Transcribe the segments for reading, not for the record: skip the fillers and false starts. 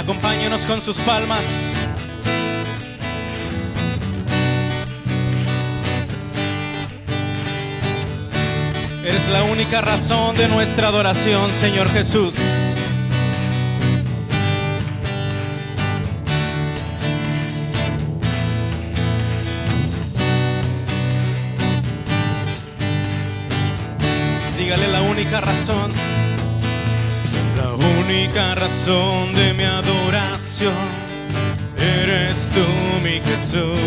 Acompáñenos con sus palmas. Eres la única razón de nuestra adoración, Señor Jesús. Dígale la única razón. La única razón de mi adoración eres tú, mi Jesús.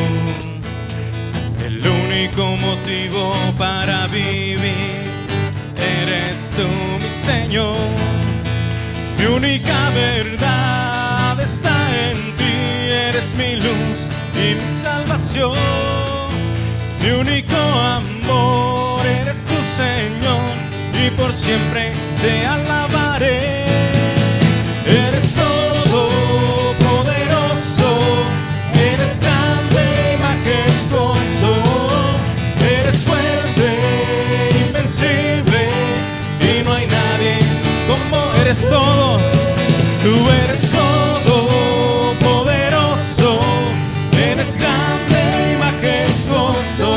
El único motivo para vivir eres tú, mi Señor. Mi única verdad está en ti, eres mi luz y mi salvación. Mi único amor eres tú, Señor, y por siempre te alabaré. Eres todopoderoso, eres grande y majestuoso, eres fuerte, invencible, y no hay nadie como eres todo. Tú eres todopoderoso, eres grande y majestuoso,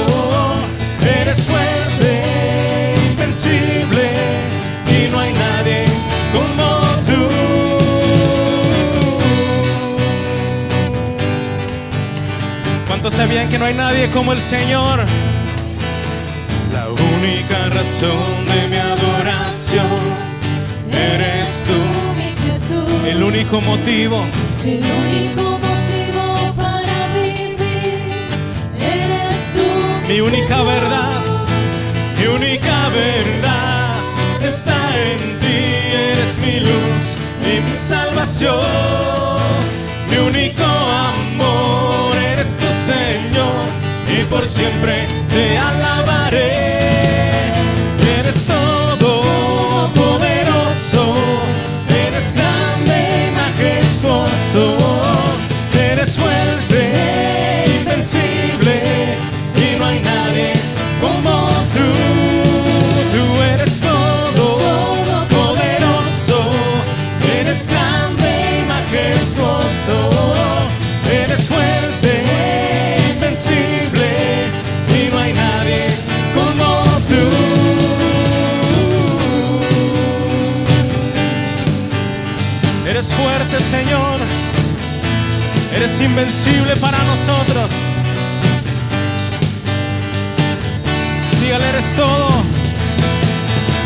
eres fuerte, invencible, y no hay nadie como tú. ¿Cuántos sabían que no hay nadie como el Señor? La única razón de mi adoración eres tú, mi Jesús. el único motivo. El único motivo para vivir eres tú, Mi única Señor. verdad, mi única verdad está en ti, eres mi luz y mi salvación. Mi único amor eres tu Señor, y por siempre te alabaré. Eres todopoderoso, eres grande y majestuoso, eres fuerte, invencible, y no hay nadie como tú. Tú eres todopoderoso, eres grande y majestuoso, eres fuerte, invencible, y no hay nadie como tú. Eres fuerte, Señor, eres invencible para nosotros. Dígale, eres todo.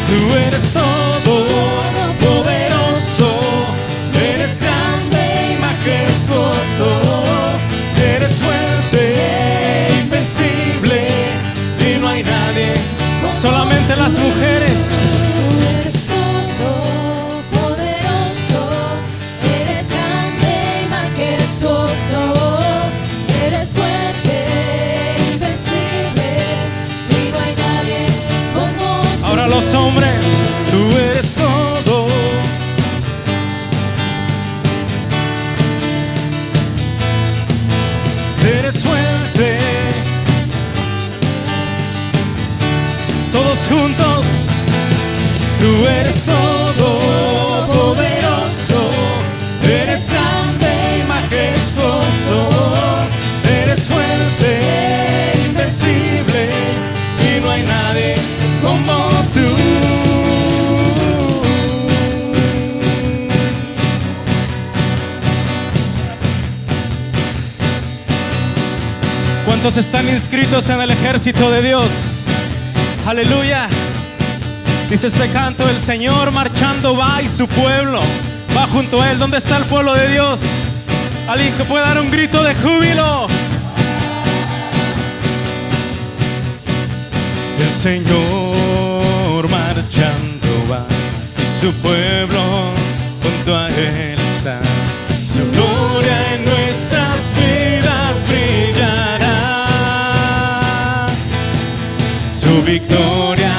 Tú eres todopoderoso, eres grande y majestuoso, eres fuerte, invencible, y no hay nadie, solamente las mujeres. Tú eres todopoderoso, eres grande y majestuoso, eres fuerte, invencible, y no hay nadie como tú. Ahora los hombres, tú eres todo. Eres fuerte. Todos juntos. Tú eres todopoderoso, eres grande y majestuoso, eres fuerte, invencible, y no hay nadie como tú. ¿Cuántos están inscritos en el ejército de Dios? Aleluya. Dice este canto: el Señor marchando va y su pueblo va junto a él. ¿Dónde está el pueblo de Dios? Alguien que pueda dar un grito de júbilo. El Señor marchando va y su pueblo junto a él está. Su gloria en nuestras vidas brillará. Su victoria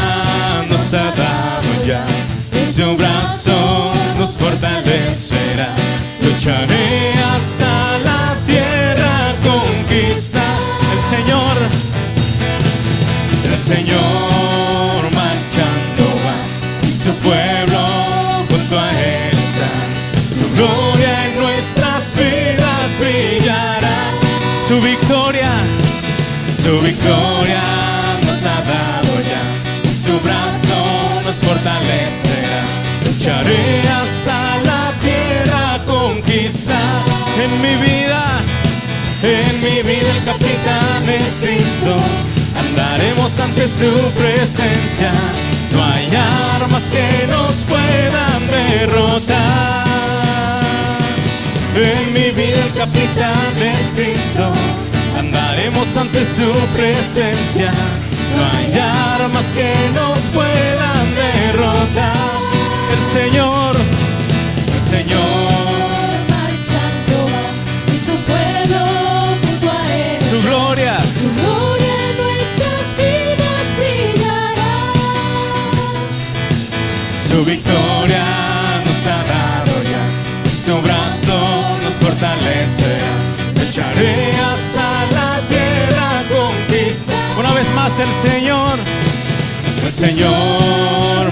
nos ha dado ya, y su brazo nos fortalecerá. Lucharé hasta la tierra conquistar. El Señor marchando va y su pueblo junto a él está. Su gloria en nuestras Su victoria nos ha dado ya, en su brazo nos fortalecerá. Lucharé hasta la tierra conquistar. En mi vida el capitán es Cristo. Andaremos ante su presencia, no hay armas que nos puedan derrotar. En mi vida el capitán es Cristo. Andaremos ante su presencia, no hay armas que nos puedan derrotar. El Señor marchando va, y su pueblo junto a él. su gloria En nuestras vidas brillará. su victoria nos ha dado ya, en su brazo nos fortalecerá. Lucharé hasta la tierra conquistar. Una vez más el Señor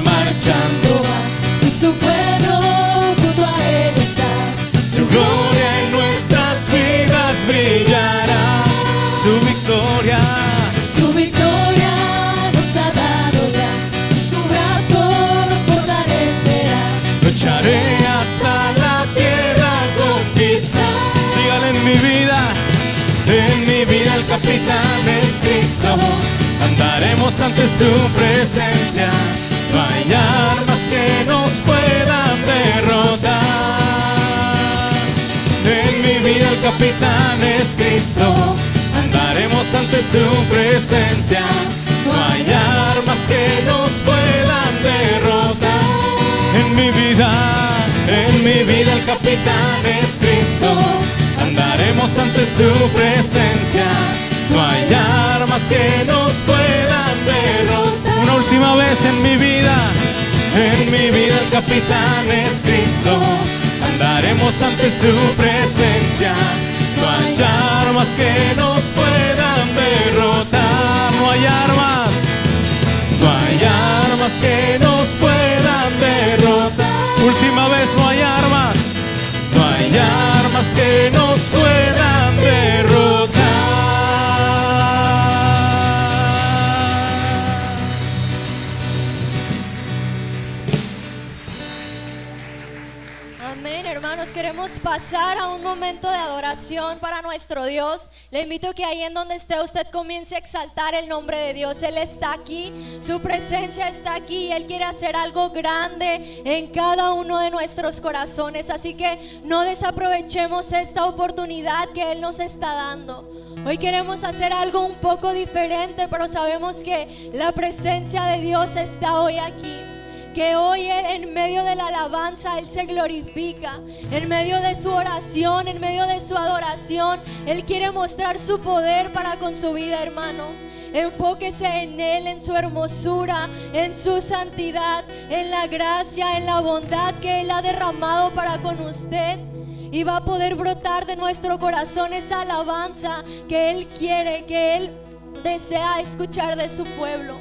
marchando va, y su pueblo junto a él está. su gloria en nuestras vidas brillará. Su victoria nos ha dado ya, y su brazo nos fortalecerá. lucharé hasta la tierra conquistar. Dígale: en mi vida el capitán es Cristo. Andaremos ante su presencia, no hay armas que nos puedan derrotar. En mi vida el capitán es Cristo. Andaremos ante su presencia, no hay armas que nos puedan derrotar. En mi vida el capitán es Cristo. Andaremos ante su presencia, no hay armas que nos puedan derrotar. Una última vez: en mi vida el capitán es Cristo. Andaremos ante su presencia, no hay armas que nos puedan derrotar. No hay armas que nos puedan derrotar. Última vez: no hay armas que nos puedan derrotar. Amén, hermanos, queremos pasar a un momento de adoración para nuestro Dios. Le invito a que ahí en donde esté usted comience a exaltar el nombre de Dios. Él está aquí, su presencia está aquí y Él quiere hacer algo grande en cada uno de nuestros corazones. Así que no desaprovechemos esta oportunidad que Él nos está dando. Hoy queremos hacer algo un poco diferente, pero sabemos que la presencia de Dios está hoy aquí. Que hoy Él, en medio de la alabanza, Él se glorifica. En medio de su oración, en medio de su adoración, Él quiere mostrar su poder para con su vida, hermano. Enfóquese en Él, en su hermosura, en su santidad, en la gracia, en la bondad que Él ha derramado para con usted. Y va a poder brotar de nuestro corazón esa alabanza que Él quiere, que Él desea escuchar de su pueblo.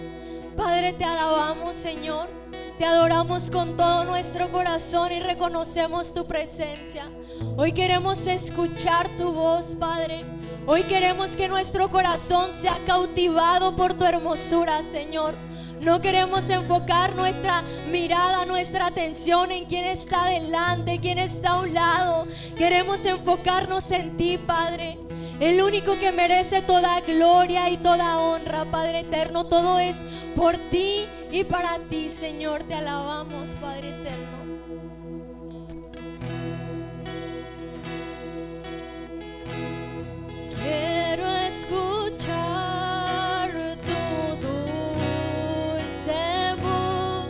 Padre, te alabamos, Señor. Te adoramos con todo nuestro corazón y reconocemos tu presencia. Hoy queremos escuchar tu voz, Padre. Hoy queremos que nuestro corazón sea cautivado por tu hermosura, Señor. No queremos enfocar nuestra mirada, nuestra atención en quién está delante, quién está a un lado. Queremos enfocarnos en ti, Padre. El único que merece toda gloria y toda honra, Padre eterno. Todo es por ti y para ti, Señor. Te alabamos, Padre eterno. Quiero escuchar tu dulce voz,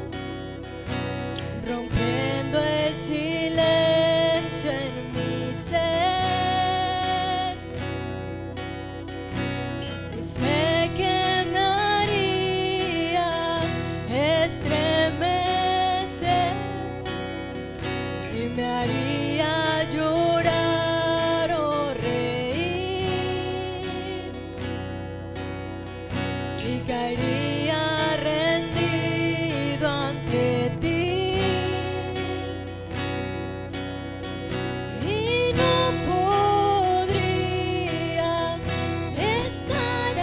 rompiendo el silencio en mi ser. Y sé que me haría estremecer y me haría llorar o reír, y caería rendido ante ti. Y no podría estar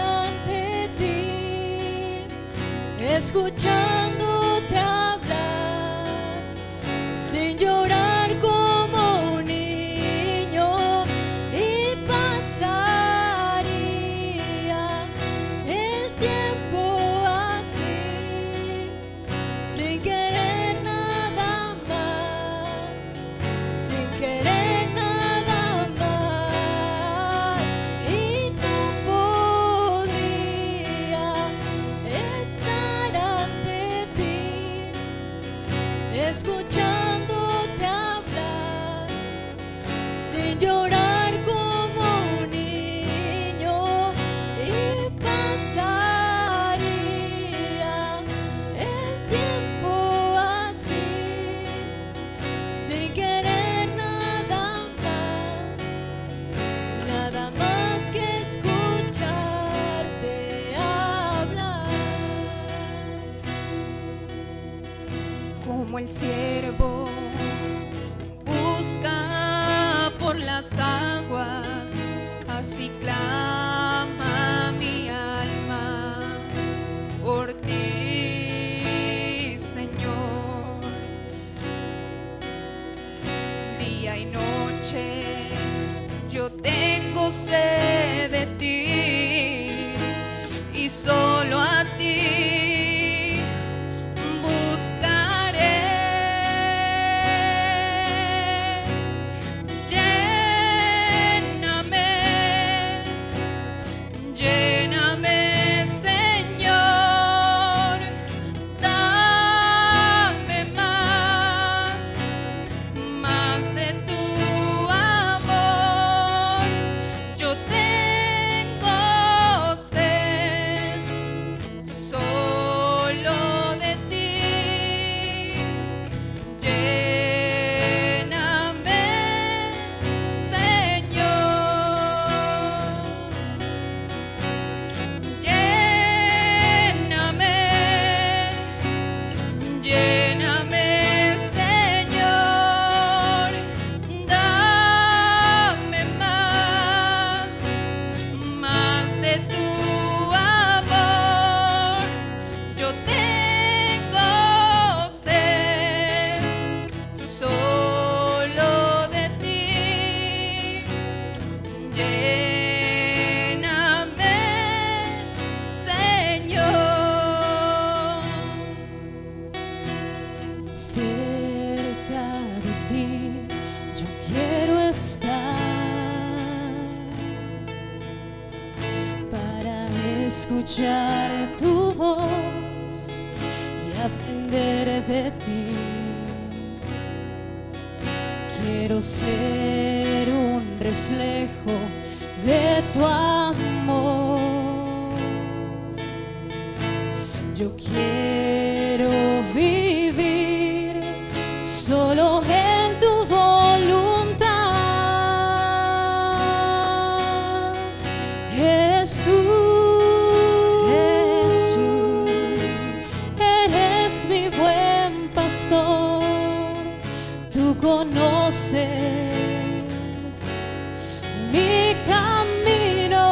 escuchándote hablar, sin llorar como un niño, y pasaría el tiempo así, sin querer nada más que escucharte hablar. Como el siervo busca por las aguas, así clama mi alma por ti, Señor. Día y noche yo tengo sed de ti, y solo a ti buscaré. Lléname, Señor, dame más de tu amor. Yo tengo sed solo de ti. Lléname, Señor. Lléname, Señor, dame más de tu amor. Yo tengo sed solo de ti. Lléname, Señor. Cerca de ti yo quiero estar, para escuchar tu voz y aprender de ti. Quiero ser un reflejo de tu amor. Yo quiero vivir solo en tu voluntad, Jesús, eres mi buen pastor, tú conoces mi camino,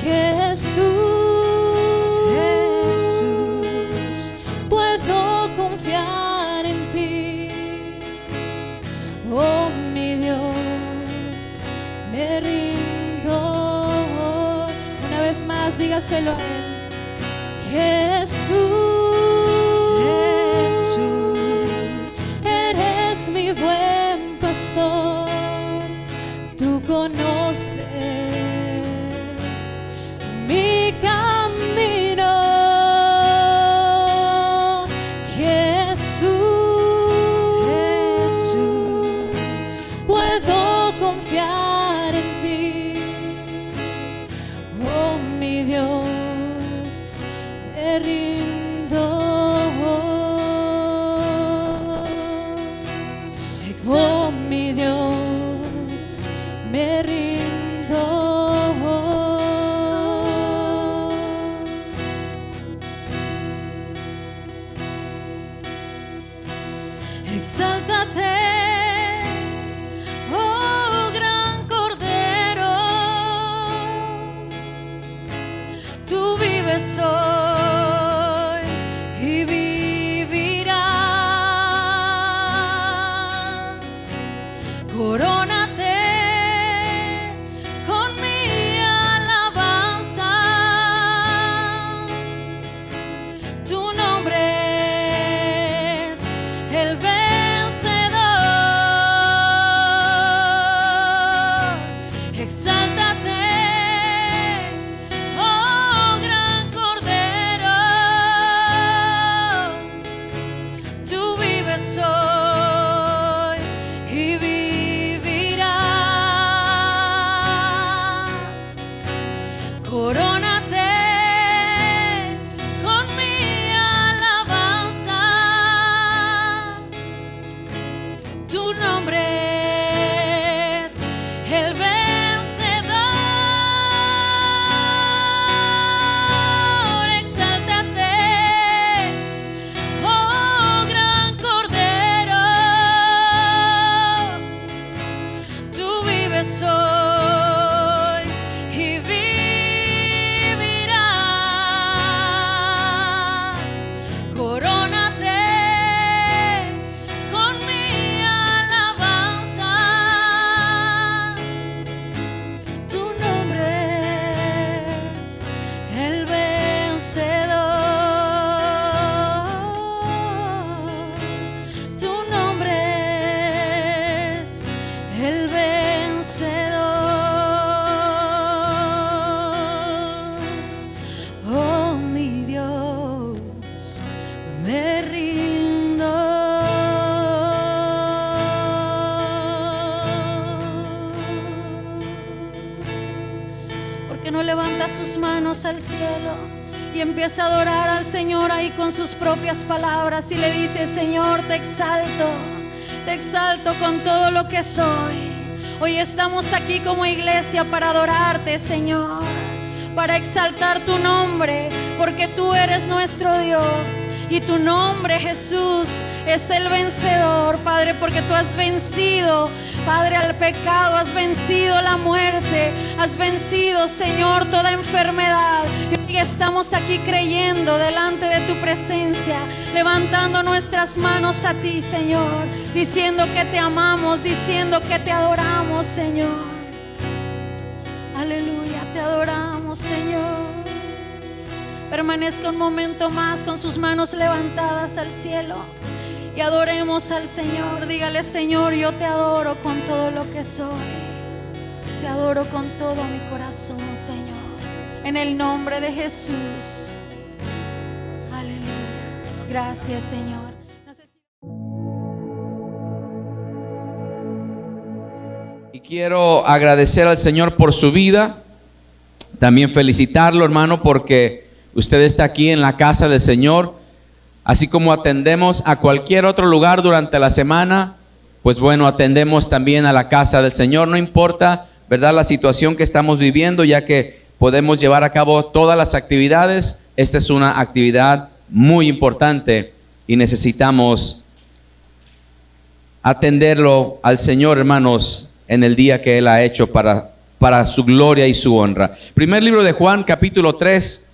Jesús, puedo confiar en ti, oh mi Dios, me rindo. Una vez más, dígaselo a él. Jesús, eres mi buen pastor, tú conoces mi camino, Jesús, puedo confiar en ti, oh mi Dios, me rindo. Oh mi Dios, me rindo. Exáltate, oh gran Cordero, tú vives hoy y vivirás. Corónate con mi alabanza, tu nombre es el vencedor. uno levanta sus manos al cielo y empieza a adorar al Señor ahí con sus propias palabras y le dice: Señor, te exalto con todo lo que soy. Hoy estamos aquí como iglesia para adorarte, Señor, para exaltar tu nombre, porque tú eres nuestro Dios. Y tu nombre, Jesús, es el vencedor, Padre, porque tú has vencido, Padre, al pecado, has vencido la muerte, has vencido, Señor, toda enfermedad. Y estamos aquí creyendo delante de tu presencia, levantando nuestras manos a ti, Señor, diciendo que te amamos, diciendo que te adoramos, Señor. Aleluya, te adoramos, Señor. Permanezca un momento más con sus manos levantadas al cielo y adoremos al Señor. Dígale: Señor, yo te adoro con todo lo que soy. Te adoro con todo mi corazón, Señor. En el nombre de Jesús. Aleluya. Gracias, Señor. Y quiero agradecer al Señor por su vida. También felicitarlo, hermano, porque usted está aquí en la casa del Señor. Así como atendemos a cualquier otro lugar durante la semana, pues bueno, atendemos también a la casa del Señor. No importa, ¿verdad?, la situación que estamos viviendo, ya que podemos llevar a cabo todas las actividades. Esta es una actividad muy importante y necesitamos atenderlo al Señor, hermanos, en el día que Él ha hecho para su gloria y su honra. Primer libro de Juan, capítulo 3,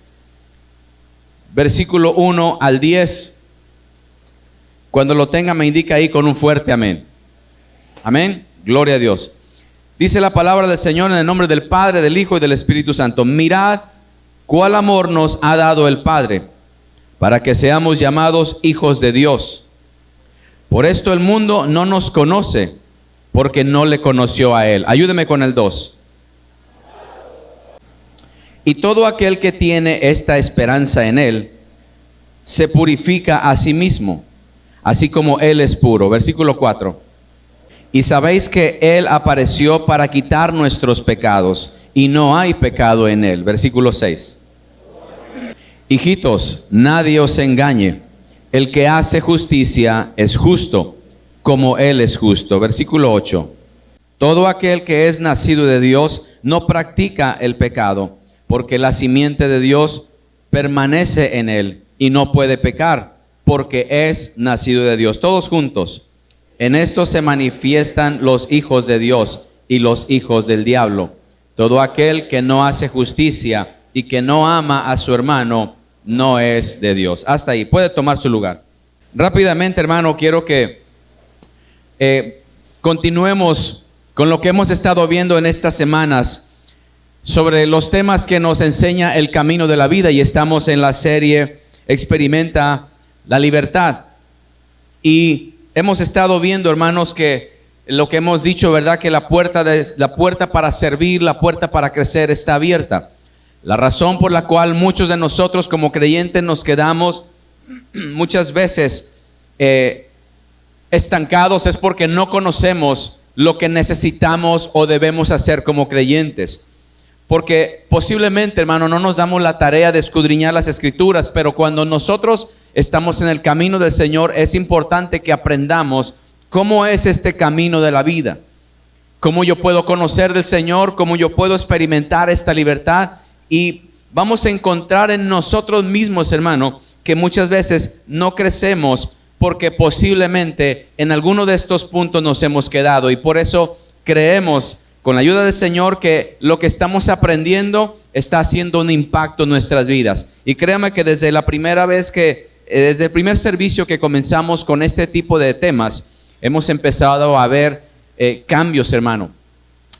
versículo 1 al 10. Cuando lo tenga me indica ahí con un fuerte amén. Amén. Gloria a Dios. Dice la palabra del Señor en el nombre del Padre, del Hijo y del Espíritu Santo. Mirad cuál amor nos ha dado el Padre, para que seamos llamados hijos de Dios. Por esto el mundo no nos conoce, porque no le conoció a Él. Ayúdeme con el 2. Y todo aquel que tiene esta esperanza en Él, se purifica a sí mismo, así como Él es puro. Versículo 4. Y sabéis que Él apareció para quitar nuestros pecados, y no hay pecado en Él. Versículo 6. Hijitos, nadie os engañe. El que hace justicia es justo, como Él es justo. Versículo 8. Todo aquel que es nacido de Dios no practica el pecado, porque la simiente de Dios permanece en él y no puede pecar, porque es nacido de Dios. Todos juntos. En esto se manifiestan los hijos de Dios y los hijos del diablo. Todo aquel que no hace justicia y que no ama a su hermano no es de Dios. Hasta ahí. Puede tomar su lugar. Rápidamente, hermano, quiero que continuemos con lo que hemos estado viendo en estas semanas sobre los temas que nos enseña el camino de la vida, y estamos en la serie Experimenta la Libertad. Y hemos estado viendo, hermanos, que lo que hemos dicho, ¿verdad?, que la puerta para servir, la puerta para crecer está abierta. La razón por la cual muchos de nosotros como creyentes nos quedamos muchas veces estancados es porque no conocemos lo que necesitamos o debemos hacer como creyentes. Porque posiblemente, hermano, no nos damos la tarea de escudriñar las Escrituras, pero cuando nosotros estamos en el camino del Señor, es importante que aprendamos cómo es este camino de la vida, cómo yo puedo conocer del Señor, cómo yo puedo experimentar esta libertad. Y vamos a encontrar en nosotros mismos, hermano, que muchas veces no crecemos porque posiblemente en alguno de estos puntos nos hemos quedado, y por eso creemos, con la ayuda del Señor, que lo que estamos aprendiendo está haciendo un impacto en nuestras vidas. Y créame que desde la primera vez desde el primer servicio que comenzamos con este tipo de temas, hemos empezado a ver cambios, hermano.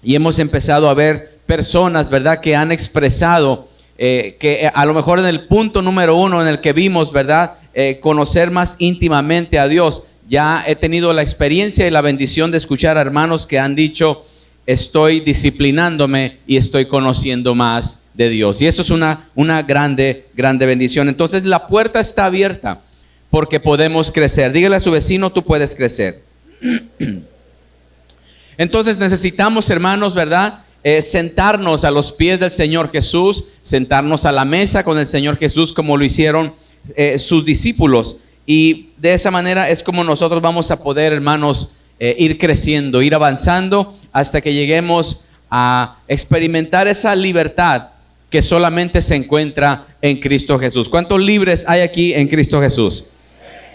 Y hemos empezado a ver personas, ¿verdad?, que han expresado que a lo mejor en el punto número 1 en el que vimos, ¿verdad?, conocer más íntimamente a Dios. Ya he tenido la experiencia y la bendición de escuchar a hermanos que han dicho: estoy disciplinándome y estoy conociendo más de Dios. Y eso es una grande bendición. Entonces la puerta está abierta porque podemos crecer. Dígale a su vecino: tú puedes crecer. Entonces necesitamos, hermanos, ¿verdad?, sentarnos a los pies del Señor Jesús, sentarnos a la mesa con el Señor Jesús como lo hicieron sus discípulos. Y de esa manera es como nosotros vamos a poder, hermanos, ir creciendo, ir avanzando hasta que lleguemos a experimentar esa libertad que solamente se encuentra en Cristo Jesús. ¿Cuántos libres hay aquí en Cristo Jesús?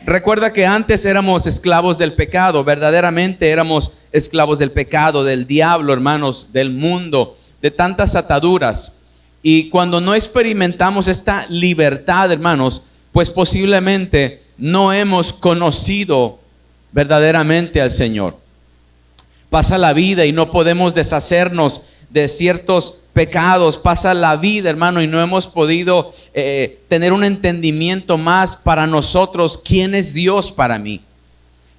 Recuerda que antes éramos esclavos del pecado, verdaderamente éramos esclavos del pecado, del diablo, hermanos, del mundo, de tantas ataduras. Y cuando no experimentamos esta libertad, hermanos, pues posiblemente no hemos conocido verdaderamente al Señor. Pasa la vida y no podemos deshacernos de ciertos pecados. Pasa la vida, hermano, y no hemos podido tener un entendimiento más para nosotros. ¿Quién es Dios para mí?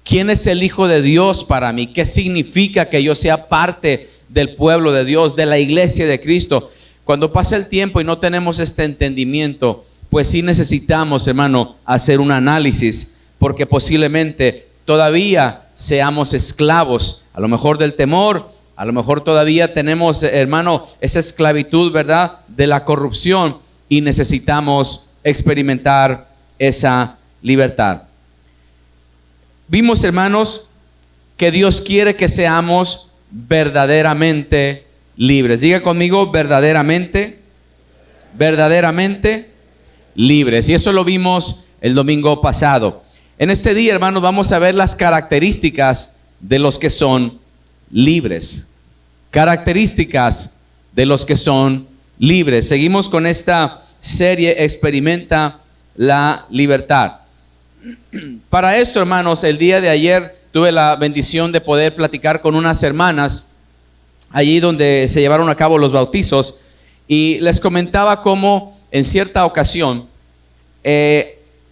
¿Quién es el Hijo de Dios para mí? ¿Qué significa que yo sea parte del pueblo de Dios, de la iglesia de Cristo? Cuando pasa el tiempo y no tenemos este entendimiento, pues sí necesitamos, hermano, hacer un análisis, porque posiblemente todavía seamos esclavos, a lo mejor del temor, a lo mejor todavía tenemos, hermano, esa esclavitud, ¿verdad?, de la corrupción, y necesitamos experimentar esa libertad. Vimos, hermanos, que Dios quiere que seamos verdaderamente libres. Diga conmigo, verdaderamente libres. Y eso lo vimos el domingo pasado. En este día, hermanos, vamos a ver las características de los que son libres. Características de los que son libres. Seguimos con esta serie, Experimenta la Libertad. Para esto, hermanos, el día de ayer tuve la bendición de poder platicar con unas hermanas allí donde se llevaron a cabo los bautizos, y les comentaba cómo en cierta ocasión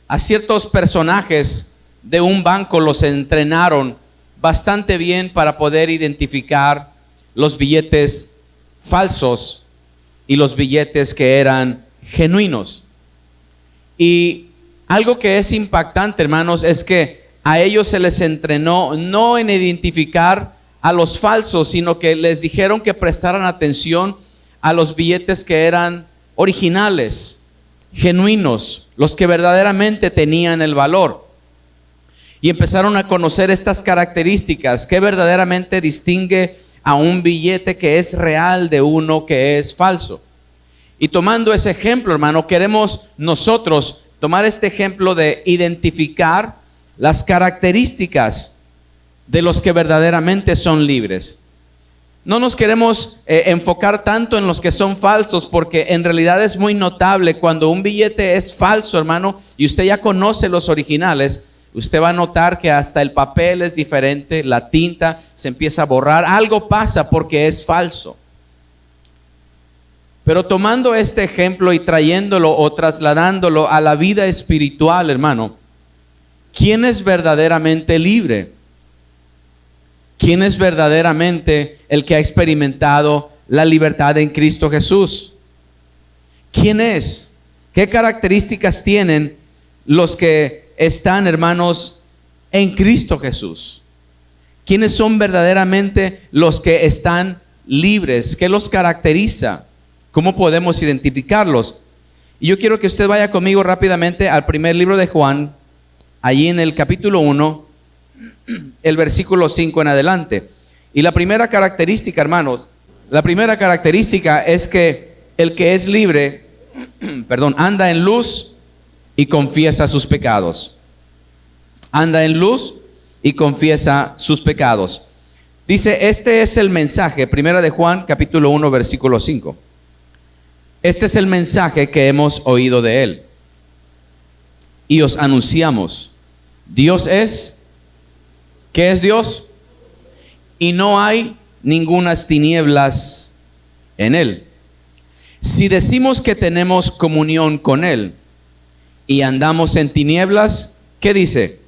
a ciertos personajes de un banco los entrenaron bastante bien para poder identificar los billetes falsos y los billetes que eran genuinos. Y algo que es impactante, hermanos, es que a ellos se les entrenó no en identificar a los falsos, sino que les dijeron que prestaran atención a los billetes que eran originales, genuinos, los que verdaderamente tenían el valor. Y empezaron a conocer estas características que verdaderamente distingue a un billete que es real de uno que es falso. Y tomando ese ejemplo, hermano, queremos nosotros tomar este ejemplo de identificar las características de los que verdaderamente son libres. No nos queremos enfocar tanto en los que son falsos, porque en realidad es muy notable cuando un billete es falso, hermano, y usted ya conoce los originales. Usted va a notar que hasta el papel es diferente, la tinta se empieza a borrar, algo pasa porque es falso. Pero tomando este ejemplo y trayéndolo o trasladándolo a la vida espiritual, hermano, ¿quién es verdaderamente libre? ¿Quién es verdaderamente el que ha experimentado la libertad en Cristo Jesús? ¿Quién es? ¿Qué características tienen los que están, hermanos, en Cristo Jesús? ¿Quiénes son verdaderamente los que están libres? ¿Qué los caracteriza? ¿Cómo podemos identificarlos? Y yo quiero que usted vaya conmigo rápidamente al primer libro de Juan, allí en el capítulo 1, el versículo 5 en adelante. Y la primera característica, hermanos, la primera característica es que el que es libre, anda en luz y confiesa sus pecados. Anda en luz y confiesa sus pecados. Dice, este es el mensaje, primera de Juan, capítulo 1, versículo 5. Este es el mensaje que hemos oído de él y os anunciamos. Dios es, ¿qué es Dios? Y no hay ningunas tinieblas en él. Si decimos que tenemos comunión con él y andamos en tinieblas, ¿qué dice?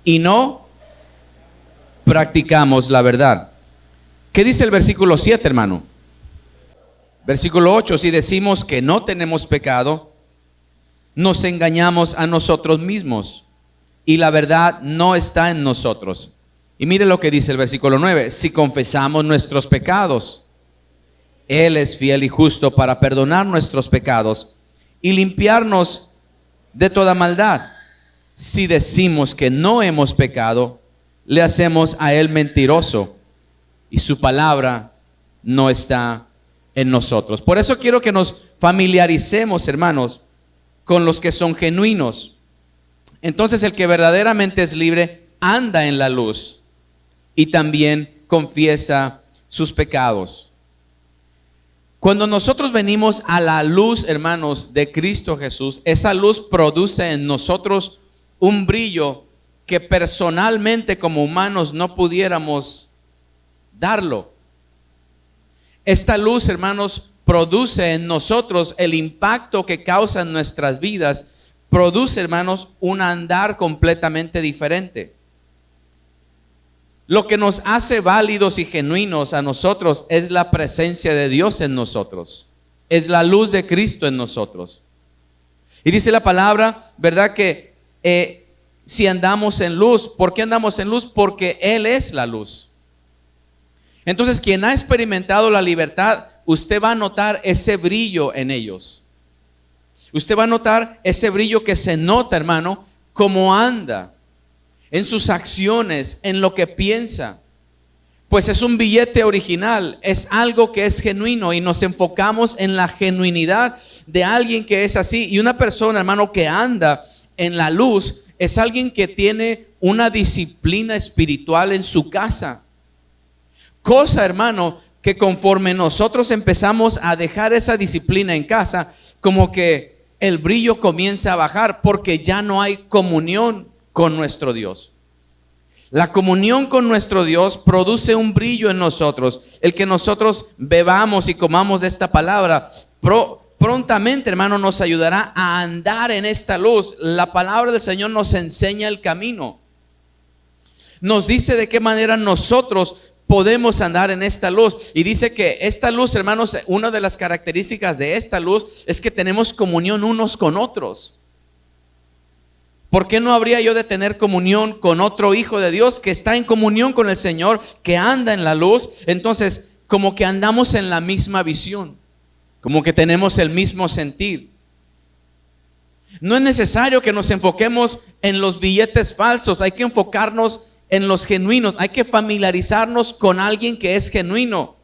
Y no practicamos la verdad. ¿Qué dice el versículo 7, hermano? Versículo 8, si decimos que no tenemos pecado, nos engañamos a nosotros mismos y la verdad no está en nosotros. Y mire lo que dice el versículo 9. Si confesamos nuestros pecados, Él es fiel y justo para perdonar nuestros pecados y limpiarnos de toda maldad. Si decimos que no hemos pecado, le hacemos a Él mentiroso y su palabra no está en nosotros. Por eso quiero que nos familiaricemos, hermanos, con los que son genuinos. Entonces el que verdaderamente es libre anda en la luz y también confiesa sus pecados. Cuando nosotros venimos a la luz, hermanos, de Cristo Jesús, esa luz produce en nosotros un brillo que personalmente como humanos no pudiéramos darlo. Esta luz, hermanos, produce en nosotros el impacto que causa en nuestras vidas. Produce, hermanos, un andar completamente diferente. Lo que nos hace válidos y genuinos a nosotros es la presencia de Dios en nosotros. Es la luz de Cristo en nosotros. Y dice la palabra, ¿verdad? Que si andamos en luz, ¿por qué andamos en luz? Porque Él es la luz. Entonces, quien ha experimentado la libertad, usted va a notar ese brillo en ellos. Usted va a notar ese brillo que se nota, hermano, cómo anda, en sus acciones, en lo que piensa. Pues es un billete original, es algo que es genuino y nos enfocamos en la genuinidad de alguien que es así. Y una persona, hermano, que anda en la luz es alguien que tiene una disciplina espiritual en su casa. Cosa, hermano, que conforme nosotros empezamos a dejar esa disciplina en casa, como que el brillo comienza a bajar porque ya no hay comunión con nuestro Dios. La comunión con nuestro Dios produce un brillo en nosotros. El que nosotros bebamos y comamos de esta palabra prontamente, hermano, nos ayudará a andar en esta luz. La palabra del Señor nos enseña el camino. Nos dice de qué manera nosotros podemos andar en esta luz. Y dice que esta luz, hermanos, una de las características de esta luz es que tenemos comunión unos con otros. ¿Por qué no habría yo de tener comunión con otro hijo de Dios que está en comunión con el Señor, que anda en la luz? Entonces, como que andamos en la misma visión, como que tenemos el mismo sentir. No es necesario que nos enfoquemos en los billetes falsos, hay que enfocarnos en los genuinos, hay que familiarizarnos con alguien que es genuino.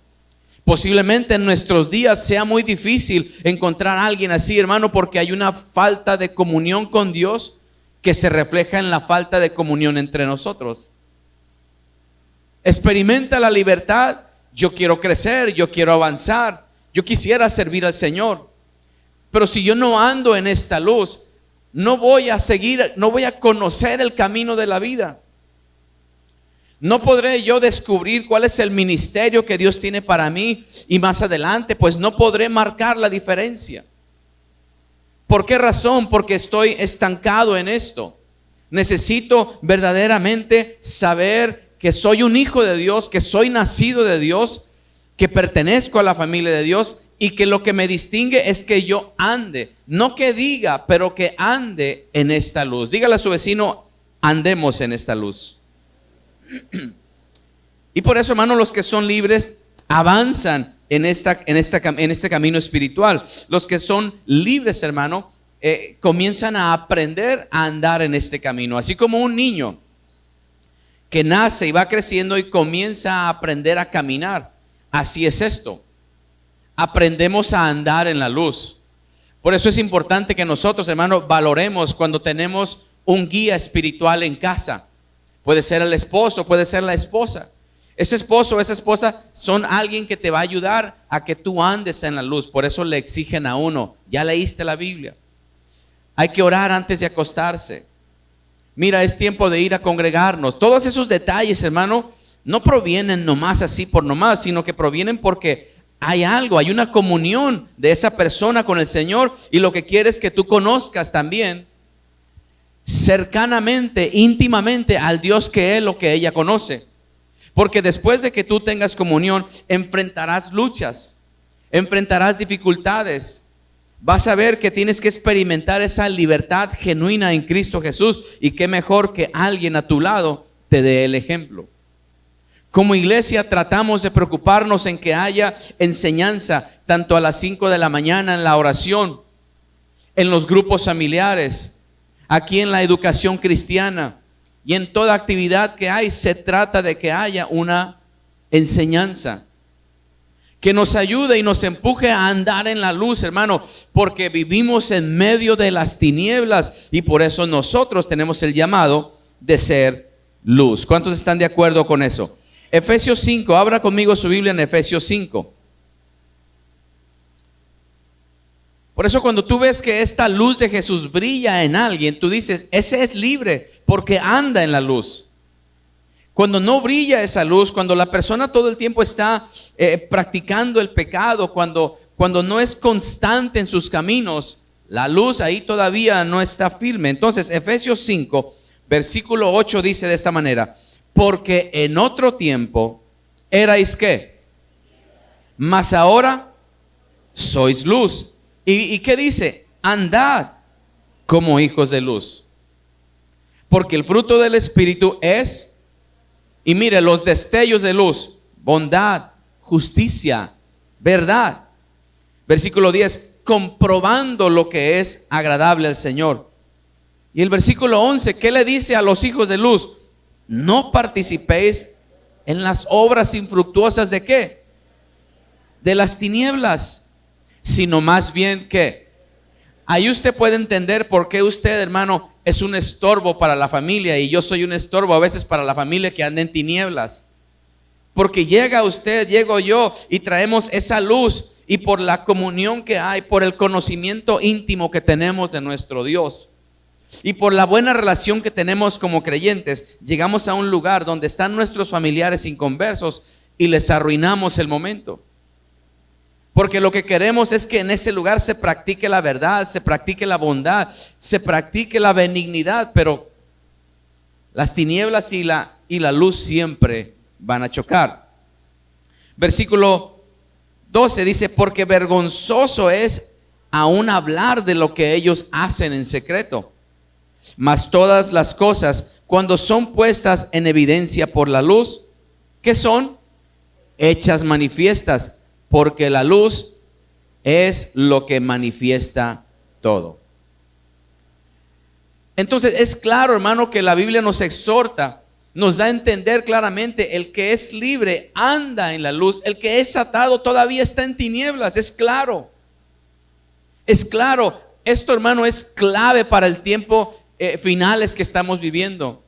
Posiblemente en nuestros días sea muy difícil encontrar a alguien así, hermano, porque hay una falta de comunión con Dios que se refleja en la falta de comunión entre nosotros. Experimenta la libertad. Yo quiero crecer, yo quiero avanzar, yo quisiera servir al Señor. Pero si yo no ando en esta luz, no voy a conocer el camino de la vida. No podré yo descubrir cuál es el ministerio que Dios tiene para mí y más adelante, pues no podré marcar la diferencia. ¿Por qué razón? Porque estoy estancado en esto. Necesito verdaderamente saber que soy un hijo de Dios, que soy nacido de Dios, que pertenezco a la familia de Dios y que lo que me distingue es que yo ande, no que diga, pero que ande en esta luz. Dígale a su vecino, andemos en esta luz. Y por eso, hermano, los que son libres avanzan en este camino espiritual. Los que son libres, hermano, comienzan a aprender a andar en este camino. Así como un niño que nace y va creciendo y comienza a aprender a caminar. Así es esto. Aprendemos a andar en la luz. Por eso es importante que nosotros, hermano, valoremos cuando tenemos un guía espiritual en casa. Puede ser el esposo, puede ser la esposa. Ese esposo o esa esposa son alguien que te va a ayudar a que tú andes en la luz. Por eso le exigen a uno, ya leíste la Biblia. Hay que orar antes de acostarse. Mira, es tiempo de ir a congregarnos. Todos esos detalles, hermano, no provienen nomás así por nomás, sino que provienen porque hay algo, hay una comunión de esa persona con el Señor. Y lo que quiere es que tú conozcas también cercanamente, íntimamente al Dios que él o que ella conoce. Porque después de que tú tengas comunión, enfrentarás luchas, enfrentarás dificultades. Vas a ver que tienes que experimentar esa libertad genuina en Cristo Jesús. Y qué mejor que alguien a tu lado te dé el ejemplo. Como iglesia tratamos de preocuparnos en que haya enseñanza tanto a las 5 de la mañana en la oración, en los grupos familiares, aquí en la educación cristiana y en toda actividad que hay. Se trata de que haya una enseñanza que nos ayude y nos empuje a andar en la luz, hermano, porque vivimos en medio de las tinieblas y por eso nosotros tenemos el llamado de ser luz. ¿Cuántos están de acuerdo con eso? Efesios 5, abra conmigo su Biblia en Efesios 5. Por eso cuando tú ves que esta luz de Jesús brilla en alguien, tú dices, ese es libre porque anda en la luz. Cuando no brilla esa luz, cuando la persona todo el tiempo está practicando el pecado, cuando no es constante en sus caminos, la luz ahí todavía no está firme. Entonces Efesios 5, versículo 8 dice de esta manera: porque en otro tiempo erais ¿qué? Mas ahora sois luz. ¿Y qué dice? Andad como hijos de luz. Porque el fruto del Espíritu es, y mire, los destellos de luz: bondad, justicia, verdad. Versículo 10, comprobando lo que es agradable al Señor. Y el versículo 11, ¿qué le dice a los hijos de luz? No participéis en las obras infructuosas de ¿qué? De las tinieblas, sino más bien ¿qué? Ahí usted puede entender por qué usted, hermano, es un estorbo para la familia y yo soy un estorbo a veces para la familia que anda en tinieblas. Porque llega usted, llego yo y traemos esa luz, y por la comunión que hay, por el conocimiento íntimo que tenemos de nuestro Dios y por la buena relación que tenemos como creyentes, llegamos a un lugar donde están nuestros familiares inconversos y les arruinamos el momento. Porque lo que queremos es que en ese lugar se practique la verdad, se practique la bondad, se practique la benignidad, pero las tinieblas y la luz siempre van a chocar. Versículo 12 dice: porque vergonzoso es aún hablar de lo que ellos hacen en secreto. Mas todas las cosas, cuando son puestas en evidencia por la luz, ¿qué son? Hechas manifiestas, porque la luz es lo que manifiesta todo. Entonces es claro, hermano, que la Biblia nos exhorta, nos da a entender claramente: el que es libre anda en la luz, el que es atado todavía está en tinieblas. Es claro, es claro. Esto, hermano, es clave para el tiempo finales que estamos viviendo,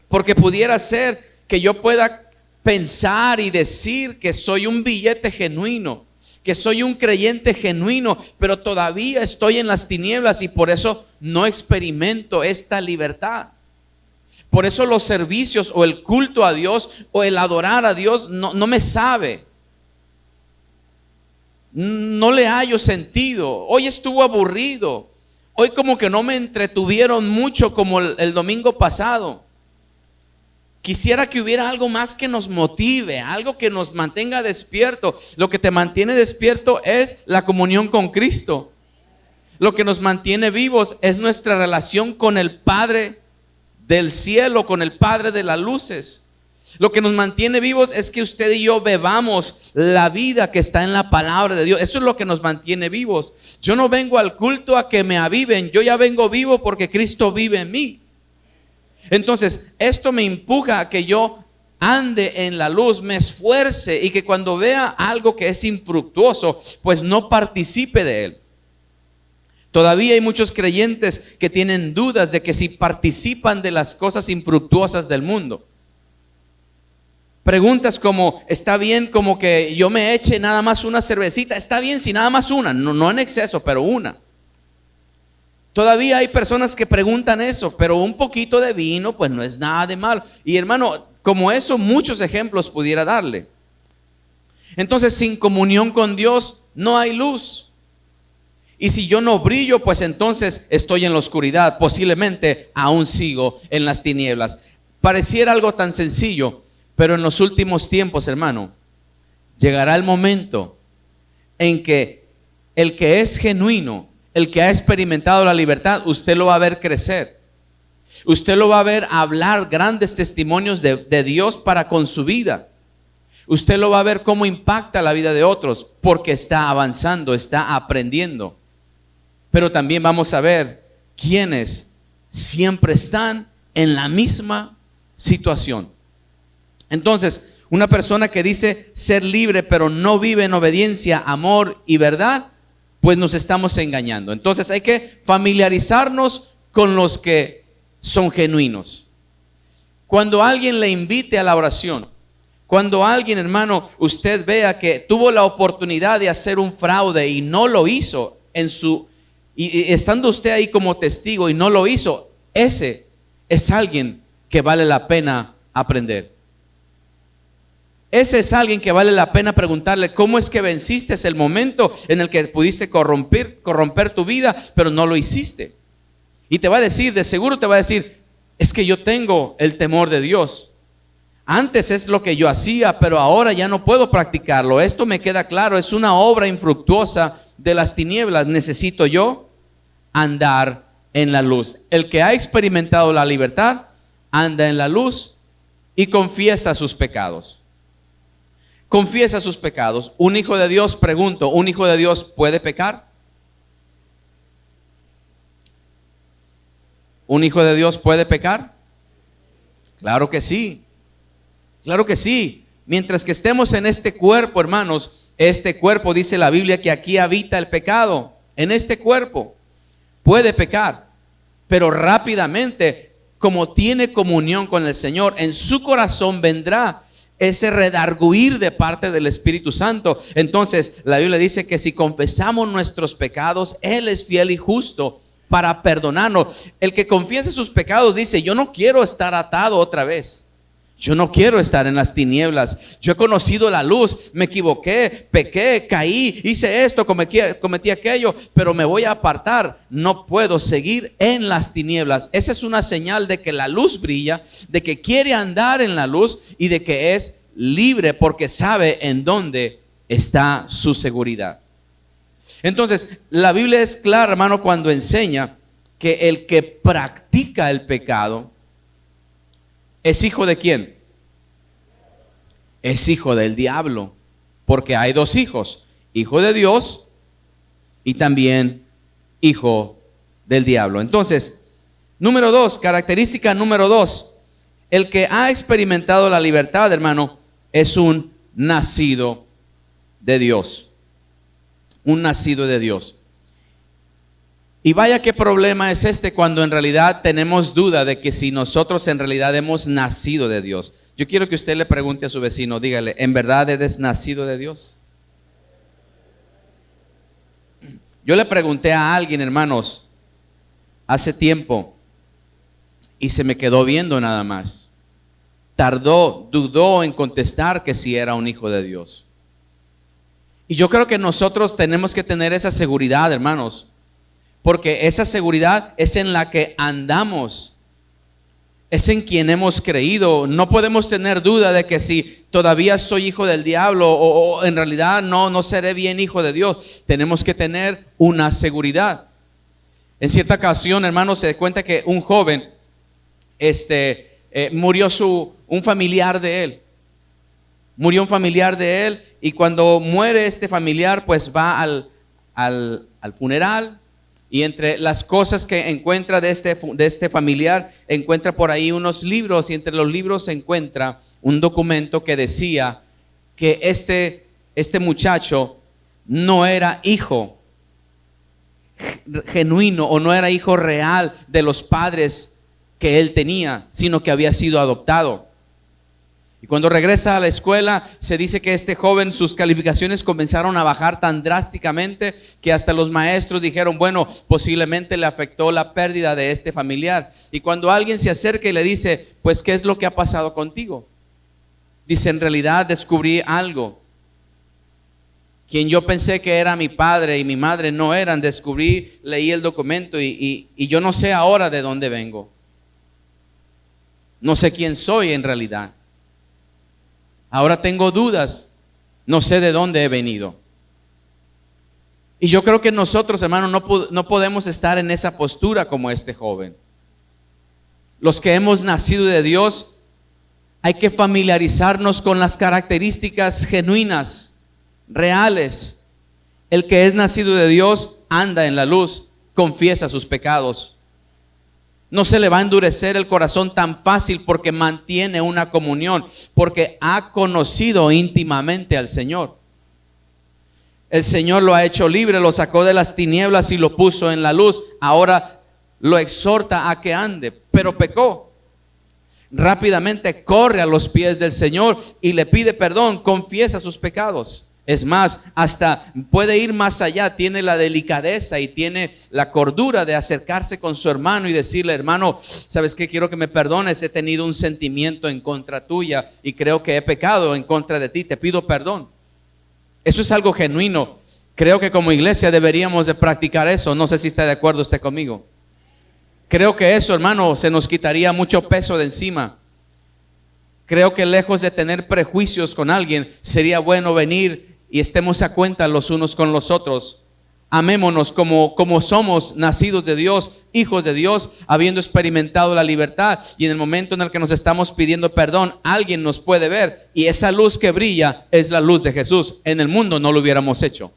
porque pudiera ser que yo pueda pensar y decir que soy un billete genuino, que soy un creyente genuino, pero todavía estoy en las tinieblas y por eso no experimento esta libertad. Por eso los servicios o el culto a Dios o el adorar a Dios no me sabe. No le hallo sentido. Hoy estuvo aburrido. Hoy como que no me entretuvieron mucho como el domingo pasado. Quisiera que hubiera algo más que nos motive, algo que nos mantenga despierto. Lo que te mantiene despierto es la comunión con Cristo. Lo que nos mantiene vivos es nuestra relación con el Padre del cielo, con el Padre de las luces. Lo que nos mantiene vivos es que usted y yo bebamos la vida que está en la palabra de Dios. Eso es lo que nos mantiene vivos. Yo no vengo al culto a que me aviven, yo ya vengo vivo porque Cristo vive en mí. Entonces esto me empuja a que yo ande en la luz, me esfuerce, y que cuando vea algo que es infructuoso, pues no participe de él. Todavía hay muchos creyentes que tienen dudas de que si participan de las cosas infructuosas del mundo. Preguntas como: ¿está bien como que yo me eche nada más una cervecita? ¿Está bien si nada más una? No en exceso, pero una. Todavía hay personas que preguntan eso, pero un poquito de vino pues no es nada de malo. Y hermano, como eso muchos ejemplos pudiera darle. Entonces, sin comunión con Dios no hay luz. Y si yo no brillo, pues entonces estoy en la oscuridad. Posiblemente aún sigo en las tinieblas. Pareciera algo tan sencillo, pero en los últimos tiempos, hermano, llegará el momento en que el que es genuino, el que ha experimentado la libertad, usted lo va a ver crecer. Usted lo va a ver hablar grandes testimonios de Dios para con su vida. Usted lo va a ver cómo impacta la vida de otros, porque está avanzando, está aprendiendo. Pero también vamos a ver quienes siempre están en la misma situación. Entonces, una persona que dice ser libre, pero no vive en obediencia, amor y verdad, pues nos estamos engañando. Entonces hay que familiarizarnos con los que son genuinos. Cuando alguien le invite a la oración, cuando alguien, hermano, usted vea que tuvo la oportunidad de hacer un fraude y no lo hizo y estando usted ahí como testigo y no lo hizo, ese es alguien que vale la pena aprender. Ese es alguien que vale la pena preguntarle cómo es que venciste el momento en el que pudiste corromper tu vida, pero no lo hiciste. Y te va a decir, de seguro te va a decir, es que yo tengo el temor de Dios. Antes es lo que yo hacía, pero ahora ya no puedo practicarlo. Esto me queda claro, es una obra infructuosa de las tinieblas. Necesito yo andar en la luz. El que ha experimentado la libertad, anda en la luz y confiesa sus pecados. Confiesa sus pecados. Un hijo de Dios, pregunto, ¿un hijo de Dios puede pecar? ¿Un hijo de Dios puede pecar? Claro que sí. Claro que sí. Mientras que estemos en este cuerpo, hermanos, este cuerpo, dice la Biblia, que aquí habita el pecado. En este cuerpo puede pecar, pero rápidamente, como tiene comunión con el Señor, en su corazón vendrá ese redarguir de parte del Espíritu Santo. Entonces la Biblia dice que si confesamos nuestros pecados, Él es fiel y justo para perdonarnos. El que confiesa sus pecados dice, yo no quiero estar atado otra vez. Yo no quiero estar en las tinieblas. Yo he conocido la luz, me equivoqué, pequé, caí, hice esto, cometí aquello, pero me voy a apartar. No puedo seguir en las tinieblas. Esa es una señal de que la luz brilla, de que quiere andar en la luz y de que es libre porque sabe en dónde está su seguridad. Entonces, la Biblia es clara, hermano, cuando enseña que el que practica el pecado ¿es hijo de quién? Es hijo del diablo. Porque hay dos hijos: hijo de Dios y también hijo del diablo. Entonces, número 2, característica número 2: el que ha experimentado la libertad, hermano, es un nacido de Dios. Un nacido de Dios. Y vaya qué problema es este cuando en realidad tenemos duda de que si nosotros en realidad hemos nacido de Dios. Yo quiero que usted le pregunte a su vecino, dígale, ¿en verdad eres nacido de Dios? Yo le pregunté a alguien, hermanos, hace tiempo y se me quedó viendo nada más. Dudó en contestar que si era un hijo de Dios. Y yo creo que nosotros tenemos que tener esa seguridad, hermanos. Porque esa seguridad es en la que andamos, es en quien hemos creído. No podemos tener duda de que si todavía soy hijo del diablo o en realidad no seré bien hijo de Dios. Tenemos que tener una seguridad. En cierta ocasión, hermanos, se da cuenta que un joven murió un familiar de él. Murió un familiar de él y cuando muere este familiar, pues va al funeral. Y entre las cosas que encuentra de este familiar, encuentra por ahí unos libros, y entre los libros se encuentra un documento que decía que este muchacho no era hijo genuino o no era hijo real de los padres que él tenía, sino que había sido adoptado. Y cuando regresa a la escuela, se dice que este joven, sus calificaciones comenzaron a bajar tan drásticamente que hasta los maestros dijeron, bueno, posiblemente le afectó la pérdida de este familiar. Y cuando alguien se acerca y le dice, pues, ¿qué es lo que ha pasado contigo? Dice, en realidad descubrí algo. Quien yo pensé que era mi padre y mi madre no eran. Leí el documento y yo no sé ahora de dónde vengo. No sé quién soy en realidad. Ahora tengo dudas, no sé de dónde he venido. Y yo creo que nosotros, hermanos, no podemos estar en esa postura como este joven. los que hemos nacido de Dios, hay que familiarizarnos con las características genuinas, reales. El que es nacido de Dios anda en la luz, confiesa sus pecados. No se le va a endurecer el corazón tan fácil porque mantiene una comunión, porque ha conocido íntimamente al Señor. El Señor lo ha hecho libre, lo sacó de las tinieblas y lo puso en la luz. Ahora lo exhorta a que ande, pero pecó. Rápidamente corre a los pies del Señor y le pide perdón, confiesa sus pecados. Es más, hasta puede ir más allá, tiene la delicadeza y tiene la cordura de acercarse con su hermano y decirle: hermano, ¿sabes qué? Quiero que me perdones, he tenido un sentimiento en contra tuya y creo que he pecado en contra de ti, te pido perdón. Eso es algo genuino. Creo que como iglesia deberíamos de practicar eso. No sé si está de acuerdo usted conmigo. Creo que eso, hermano, se nos quitaría mucho peso de encima. Creo que lejos de tener prejuicios con alguien, sería bueno venir y estemos a cuenta los unos con los otros. Amémonos como somos nacidos de Dios, hijos de Dios, habiendo experimentado la libertad. Y en el momento en el que nos estamos pidiendo perdón, alguien nos puede ver. Y esa luz que brilla es la luz de Jesús. En el mundo no lo hubiéramos hecho.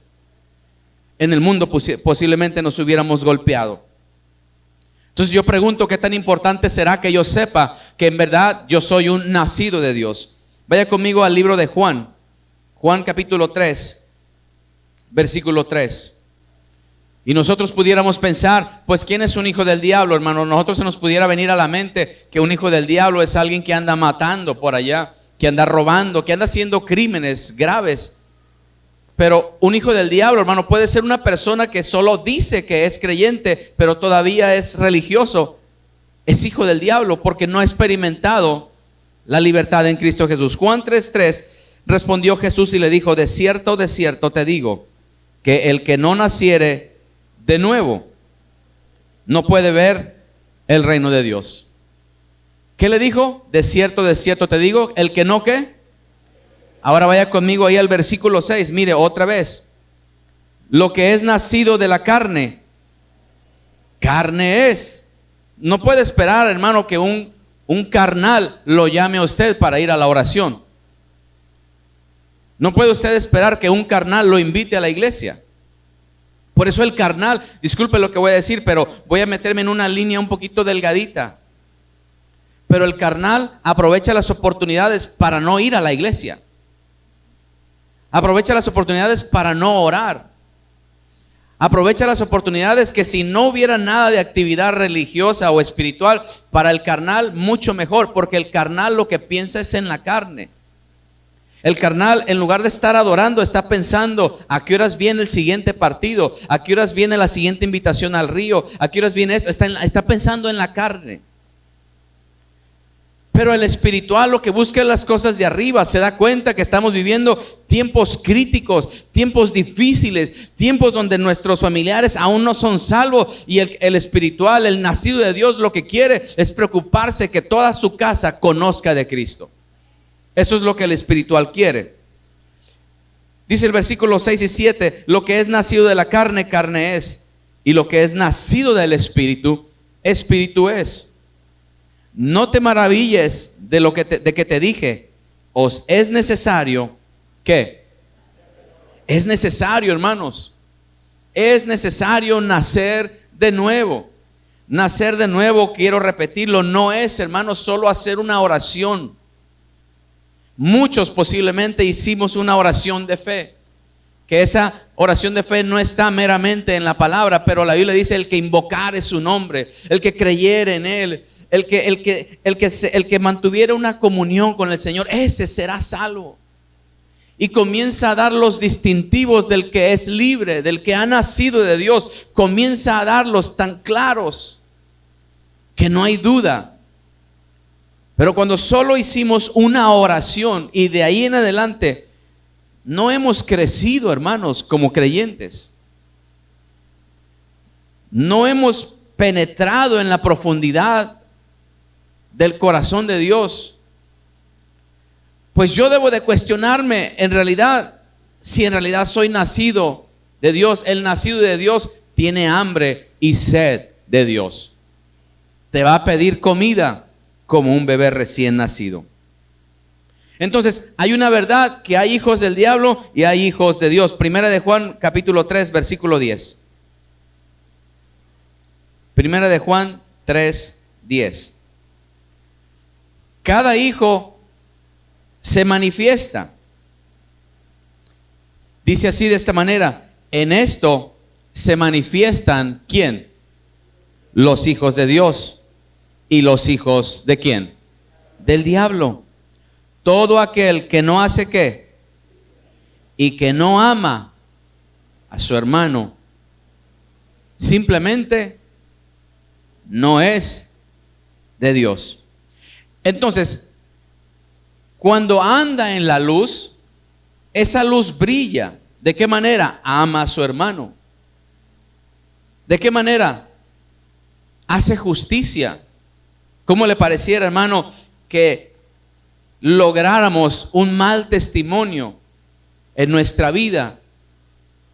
En el mundo posiblemente nos hubiéramos golpeado. Entonces yo pregunto, ¿qué tan importante será que yo sepa que en verdad yo soy un nacido de Dios? Vaya conmigo al libro de Juan. Juan capítulo 3, versículo 3. Y nosotros pudiéramos pensar, pues ¿quién es un hijo del diablo, hermano? Nosotros se nos pudiera venir a la mente que un hijo del diablo es alguien que anda matando por allá, que anda robando, que anda haciendo crímenes graves. Pero un hijo del diablo, hermano, puede ser una persona que solo dice que es creyente, pero todavía es religioso. Es hijo del diablo porque no ha experimentado la libertad en Cristo Jesús. Juan 3:3, respondió Jesús y le dijo: de cierto te digo, que el que no naciere de nuevo no puede ver el reino de Dios. ¿Qué le dijo? De cierto te digo, el que no, ¿qué? Ahora vaya conmigo ahí al versículo 6, mire otra vez. Lo que es nacido de la carne, carne es. No puede esperar, hermano, que un carnal lo llame a usted para ir a la oración. No puede usted esperar que un carnal lo invite a la iglesia. Por eso el carnal, disculpe lo que voy a decir, pero voy a meterme en una línea un poquito delgadita. Pero el carnal aprovecha las oportunidades para no ir a la iglesia. Aprovecha las oportunidades para no orar. Aprovecha las oportunidades que si no hubiera nada de actividad religiosa o espiritual, para el carnal mucho mejor, porque el carnal lo que piensa es en la carne. El carnal, en lugar de estar adorando, está pensando: ¿a qué horas viene el siguiente partido? ¿A qué horas viene la siguiente invitación al río? ¿A qué horas viene esto? Está pensando en la carne. Pero el espiritual lo que busca es las cosas de arriba. Se da cuenta que estamos viviendo tiempos críticos, tiempos difíciles, tiempos donde nuestros familiares aún no son salvos. Y el espiritual, el nacido de Dios, lo que quiere es preocuparse que toda su casa conozca de Cristo. Eso es lo que el espiritual quiere. Dice el versículo 6 y 7: lo que es nacido de la carne, carne es, y lo que es nacido del espíritu, espíritu es. No te maravilles de que te dije, os es necesario, ¿qué? Es necesario, hermanos. Es necesario nacer de nuevo. Nacer de nuevo, quiero repetirlo, no es, hermanos, solo hacer una oración. Muchos posiblemente hicimos una oración de fe, que esa oración de fe no está meramente en la palabra, pero la Biblia dice: el que invocare su nombre, el que creyere en él, el que mantuviera una comunión con el Señor, ese será salvo. Y comienza a dar los distintivos del que es libre, del que ha nacido de Dios. Comienza a darlos tan claros que no hay duda. Pero cuando solo hicimos una oración y de ahí en adelante no hemos crecido, hermanos, como creyentes, no hemos penetrado en la profundidad del corazón de Dios, pues yo debo de cuestionarme en realidad, si en realidad soy nacido de Dios. El nacido de Dios tiene hambre y sed de Dios. Te va a pedir comida como un bebé recién nacido. Entonces, hay una verdad, que hay hijos del diablo y hay hijos de Dios. Primera de Juan, capítulo 3, versículo 10. Primera de Juan 3, 10. Cada hijo se manifiesta. Dice así, de esta manera: en esto se manifiestan, ¿quién? Los hijos de Dios. ¿Y los hijos de quién? Del diablo. Todo aquel que no hace ¿qué? Y que no ama a su hermano, simplemente no es de Dios. Entonces, cuando anda en la luz, esa luz brilla. ¿De qué manera? Ama a su hermano. ¿De qué manera? Hace justicia. ¿Cómo le pareciera, hermano, que lográramos un mal testimonio en nuestra vida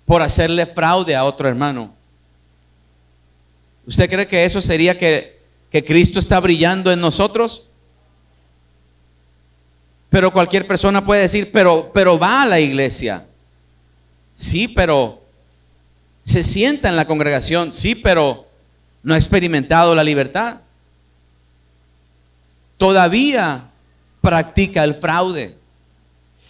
por hacerle fraude a otro hermano? ¿Usted cree que eso sería que Cristo está brillando en nosotros? Pero cualquier persona puede decir, pero va a la iglesia. Sí, pero se sienta en la congregación. Sí, pero no ha experimentado la libertad. Todavía practica el fraude.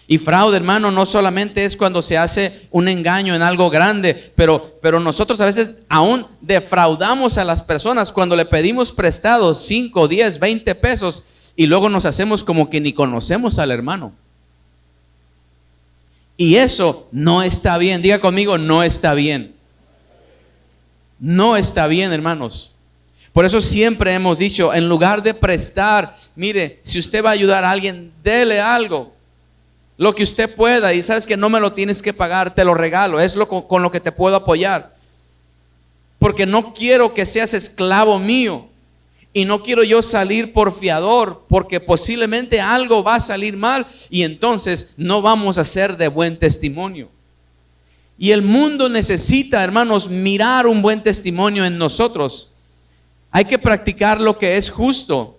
Y fraude, hermano, no solamente es cuando se hace un engaño en algo grande, pero nosotros a veces aún defraudamos a las personas cuando le pedimos prestado 5, 10, 20 pesos y luego nos hacemos como que ni conocemos al hermano. Y eso no está bien. Diga conmigo, no está bien. No está bien, hermanos. Por eso siempre hemos dicho, en lugar de prestar, mire, si usted va a ayudar a alguien, dele algo, lo que usted pueda, y sabes que no me lo tienes que pagar, te lo regalo, es con lo que te puedo apoyar, porque no quiero que seas esclavo mío, y no quiero yo salir por fiador, porque posiblemente algo va a salir mal, y entonces no vamos a ser de buen testimonio. Y el mundo necesita, hermanos, mirar un buen testimonio en nosotros. Hay que practicar lo que es justo.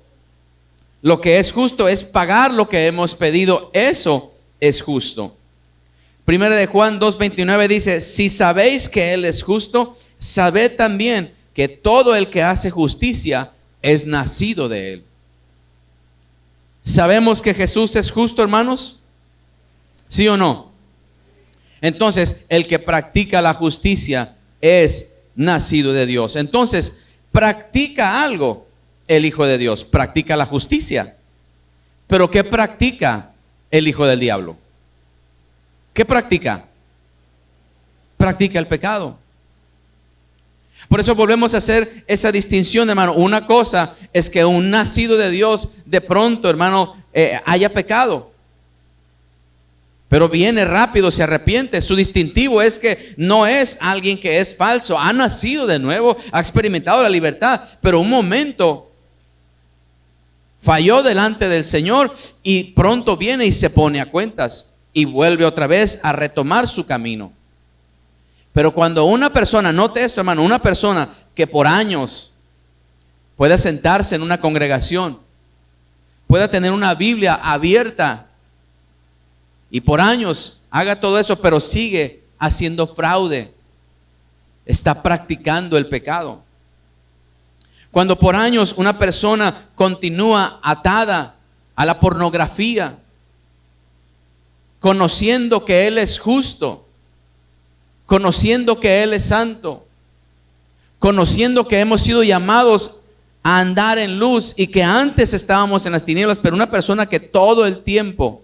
Lo que es justo es pagar lo que hemos pedido. Eso es justo. Primera de Juan 2:29 dice: si sabéis que Él es justo, sabed también que todo el que hace justicia es nacido de Él. ¿Sabemos que Jesús es justo, hermanos? ¿Sí o no? Entonces, el que practica la justicia es nacido de Dios. Entonces, practica algo el Hijo de Dios, practica la justicia. Pero ¿qué practica el hijo del diablo? ¿Qué practica? Practica el pecado. Por eso volvemos a hacer esa distinción, hermano. Una cosa es que un nacido de Dios de pronto, hermano, haya pecado, pero viene rápido, se arrepiente. Su distintivo es que no es alguien que es falso, ha nacido de nuevo, ha experimentado la libertad, pero un momento falló delante del Señor y pronto viene y se pone a cuentas y vuelve otra vez a retomar su camino. Pero cuando una persona, note esto, hermano, una persona que por años pueda sentarse en una congregación, pueda tener una Biblia abierta y por años haga todo eso, pero sigue haciendo fraude, está practicando el pecado. Cuando por años una persona continúa atada a la pornografía, conociendo que Él es justo, conociendo que Él es santo, conociendo que hemos sido llamados a andar en luz y que antes estábamos en las tinieblas, pero una persona que todo el tiempo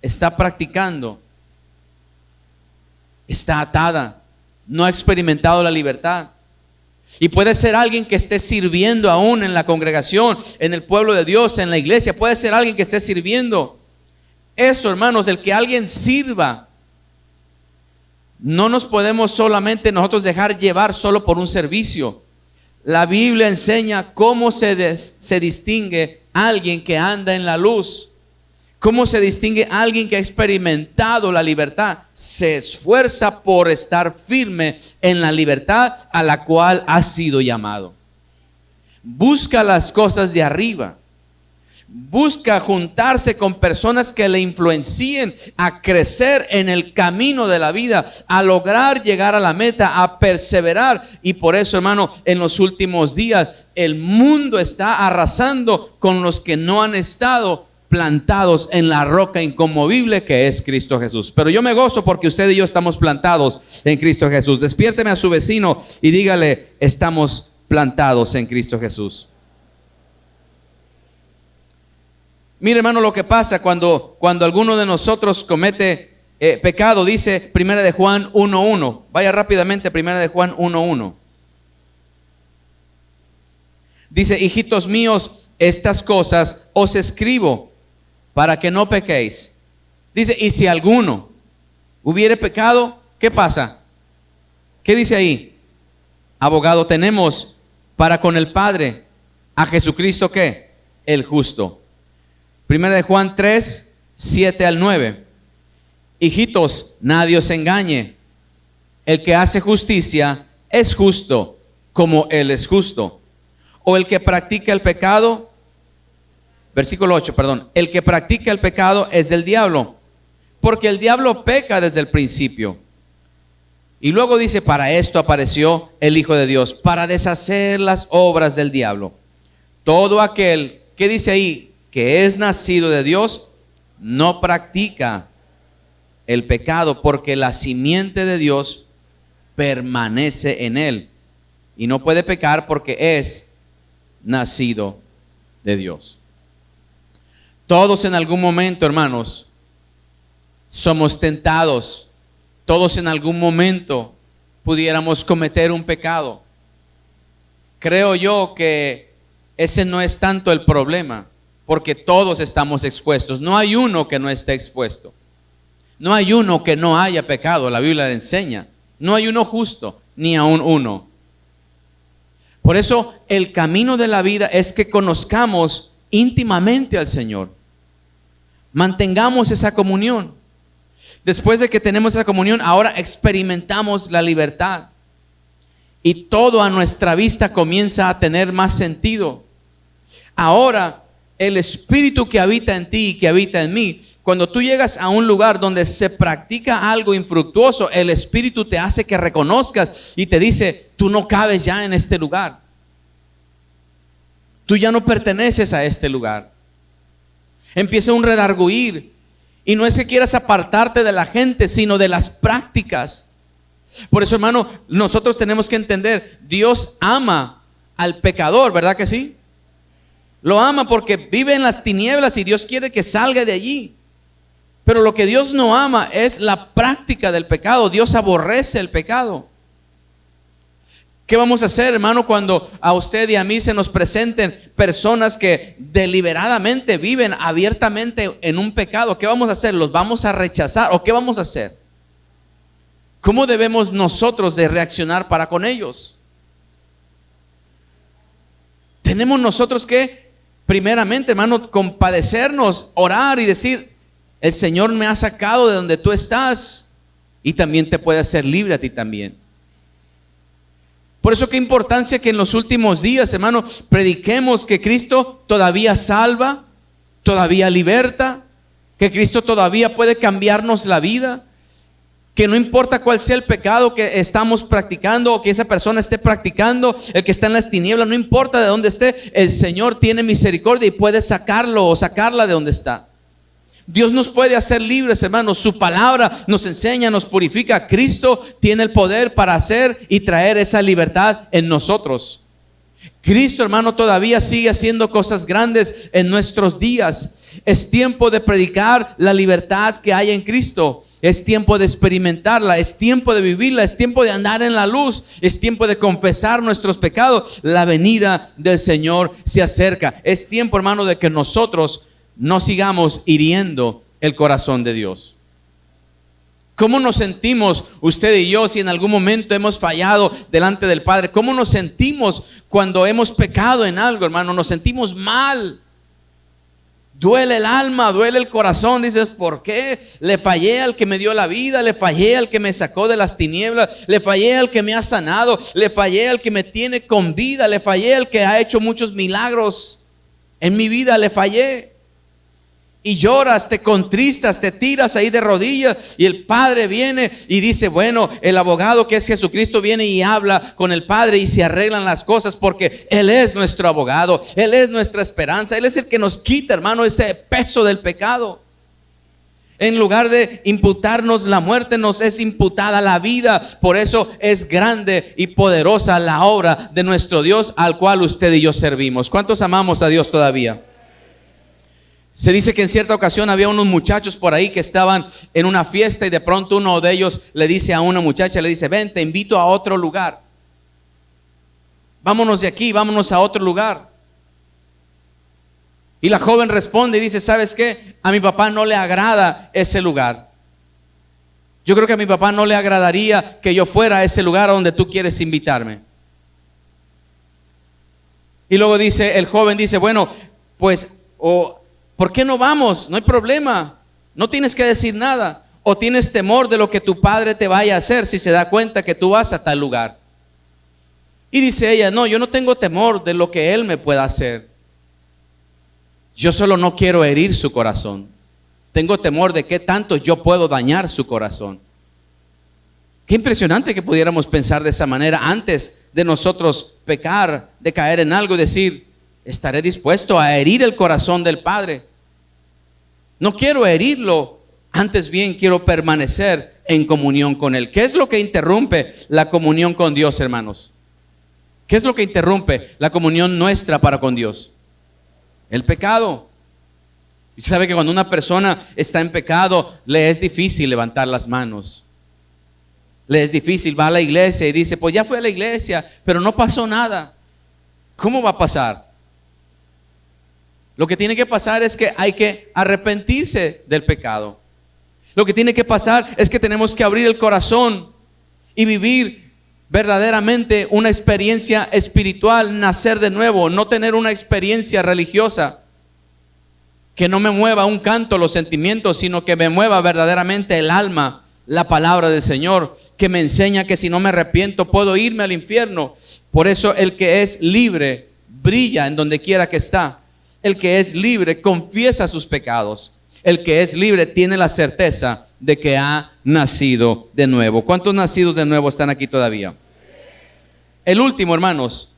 está practicando, está atada, no ha experimentado la libertad. Y puede ser alguien que esté sirviendo aún en la congregación, en el pueblo de Dios, en la iglesia. Puede ser alguien que esté sirviendo. Eso, hermanos, el que alguien sirva, no nos podemos solamente nosotros dejar llevar solo por un servicio. La Biblia enseña cómo se distingue alguien que anda en la luz. ¿Cómo se distingue alguien que ha experimentado la libertad? Se esfuerza por estar firme en la libertad a la cual ha sido llamado. Busca las cosas de arriba. Busca juntarse con personas que le influencien a crecer en el camino de la vida, a lograr llegar a la meta, a perseverar. Y por eso, hermano, en los últimos días el mundo está arrasando con los que no han estado plantados en la roca inconmovible que es Cristo Jesús. Pero yo me gozo porque usted y yo estamos plantados en Cristo Jesús. Despiérteme a su vecino y dígale: estamos plantados en Cristo Jesús. Mire, hermano, lo que pasa cuando alguno de nosotros comete pecado. Dice Primera de Juan 1:1. Vaya rápidamente, Primera de Juan 1:1. Dice: hijitos míos, estas cosas os escribo para que no pequéis. Dice: y si alguno hubiere pecado, ¿qué pasa? ¿Qué dice ahí? Abogado tenemos para con el Padre, a Jesucristo, ¿qué? El justo. Primera de Juan 3, 7 al 9. Hijitos, nadie os engañe. El que hace justicia es justo, como Él es justo. O el que practica el pecado, versículo 8, perdón. El que practica el pecado es del diablo, porque el diablo peca desde el principio. Y luego dice: para esto apareció el Hijo de Dios, para deshacer las obras del diablo. Todo aquel, ¿qué dice ahí? Que es nacido de Dios, no practica el pecado, porque la simiente de Dios permanece en él, y no puede pecar porque es nacido de Dios. Todos en algún momento, hermanos, somos tentados. Todos en algún momento pudiéramos cometer un pecado. Creo yo que ese no es tanto el problema, porque todos estamos expuestos. No hay uno que no esté expuesto. No hay uno que no haya pecado. La Biblia le enseña. No hay uno justo, ni aún uno. Por eso el camino de la vida es que conozcamos íntimamente al Señor. Mantengamos esa comunión. Después de que tenemos esa comunión, ahora experimentamos la libertad. Y todo a nuestra vista comienza a tener más sentido. Ahora, el espíritu que habita en ti y que habita en mí, cuando tú llegas a un lugar donde se practica algo infructuoso, el espíritu te hace que reconozcas y te dice: tú no cabes ya en este lugar. Tú ya no perteneces a este lugar. Empieza un redarguir, y no es que quieras apartarte de la gente, sino de las prácticas. Por eso, hermano, nosotros tenemos que entender: Dios ama al pecador, ¿verdad que sí? Lo ama porque vive en las tinieblas y Dios quiere que salga de allí. Pero lo que Dios no ama es la práctica del pecado. Dios aborrece el pecado. ¿Qué vamos a hacer, hermano, cuando a usted y a mí se nos presenten personas que deliberadamente viven abiertamente en un pecado? ¿Qué vamos a hacer? ¿Los vamos a rechazar o qué vamos a hacer? ¿Cómo debemos nosotros de reaccionar para con ellos? Tenemos nosotros que, primeramente, hermano, compadecernos, orar y decir: el Señor me ha sacado de donde tú estás, y también te puede hacer libre a ti también. Por eso qué importancia que en los últimos días, hermano, prediquemos que Cristo todavía salva, todavía liberta, que Cristo todavía puede cambiarnos la vida. Que no importa cuál sea el pecado que estamos practicando o que esa persona esté practicando, el que está en las tinieblas, no importa de dónde esté, el Señor tiene misericordia y puede sacarlo o sacarla de donde está. Dios nos puede hacer libres, hermanos. Su palabra nos enseña, nos purifica. Cristo tiene el poder para hacer y traer esa libertad en nosotros. Cristo, hermano, todavía sigue haciendo cosas grandes en nuestros días. Es tiempo de predicar la libertad que hay en Cristo. Es tiempo de experimentarla, es tiempo de vivirla, es tiempo de andar en la luz, es tiempo de confesar nuestros pecados. La venida del Señor se acerca. Es tiempo, hermano, de que nosotros no sigamos hiriendo el corazón de Dios. ¿Cómo nos sentimos usted y yo si en algún momento hemos fallado delante del Padre? ¿Cómo nos sentimos cuando hemos pecado en algo, hermano? Nos sentimos mal. Duele el alma, duele el corazón. Dices, ¿por qué? Le fallé al que me dio la vida, le fallé al que me sacó de las tinieblas, le fallé al que me ha sanado, le fallé al que me tiene con vida, le fallé al que ha hecho muchos milagros en mi vida, le fallé. Y lloras, te contristas, te tiras ahí de rodillas y el Padre viene y dice, bueno, el abogado que es Jesucristo viene y habla con el Padre y se arreglan las cosas porque Él es nuestro abogado, Él es nuestra esperanza, Él es el que nos quita, hermano, ese peso del pecado. En lugar de imputarnos la muerte, nos es imputada la vida. Por eso es grande y poderosa la obra de nuestro Dios al cual usted y yo servimos. ¿Cuántos amamos a Dios todavía? Se dice que en cierta ocasión había unos muchachos por ahí que estaban en una fiesta y de pronto uno de ellos le dice a una muchacha, le dice, ven, te invito a otro lugar. Vámonos de aquí, vámonos a otro lugar. Y la joven responde y dice, ¿sabes qué? A mi papá no le agrada ese lugar. Yo creo que a mi papá no le agradaría que yo fuera a ese lugar a donde tú quieres invitarme. Y luego dice, el joven dice, bueno, pues, ¿por qué no vamos? No hay problema, no tienes que decir nada. ¿O tienes temor de lo que tu padre te vaya a hacer si se da cuenta que tú vas a tal lugar? Y dice ella, no, yo no tengo temor de lo que él me pueda hacer. Yo solo no quiero herir su corazón. Tengo temor de qué tanto yo puedo dañar su corazón. Qué impresionante que pudiéramos pensar de esa manera antes de nosotros pecar, de caer en algo y decir, estaré dispuesto a herir el corazón del Padre. No quiero herirlo, antes bien quiero permanecer en comunión con Él. ¿Qué es lo que interrumpe la comunión con Dios, hermanos? ¿Qué es lo que interrumpe la comunión nuestra para con Dios? El pecado. Y sabe que cuando una persona está en pecado, le es difícil levantar las manos. Le es difícil, va a la iglesia y dice, pues ya fui a la iglesia, pero no pasó nada. ¿Cómo va a pasar? Lo que tiene que pasar es que hay que arrepentirse del pecado. Lo que tiene que pasar es que tenemos que abrir el corazón y vivir verdaderamente una experiencia espiritual, nacer de nuevo, no tener una experiencia religiosa que no me mueva un canto los sentimientos, sino que me mueva verdaderamente el alma, la palabra del Señor, que me enseña que si no me arrepiento puedo irme al infierno. Por eso el que es libre brilla en donde quiera que está. El que es libre confiesa sus pecados. El que es libre tiene la certeza de que ha nacido de nuevo. ¿Cuántos nacidos de nuevo están aquí todavía? El último, hermanos,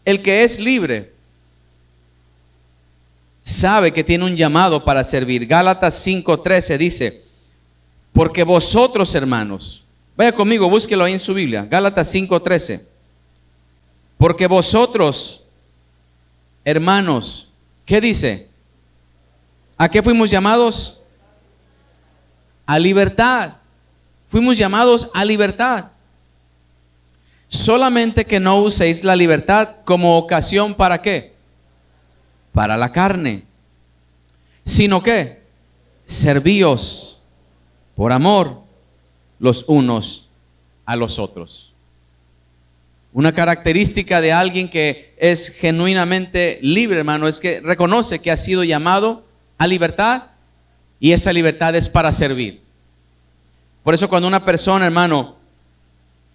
el que es libre sabe que tiene un llamado para servir. Gálatas 5:13 dice, porque vosotros, hermanos, vaya conmigo, búsquelo ahí en su Biblia, Gálatas 5:13, porque vosotros, hermanos, ¿qué dice? ¿A qué fuimos llamados? A libertad. Fuimos llamados a libertad. Solamente que no uséis la libertad como ocasión ¿para qué? Para la carne. Sino que servíos por amor los unos a los otros. Una característica de alguien que es genuinamente libre, hermano, es que reconoce que ha sido llamado a libertad y esa libertad es para servir. Por eso cuando una persona, hermano,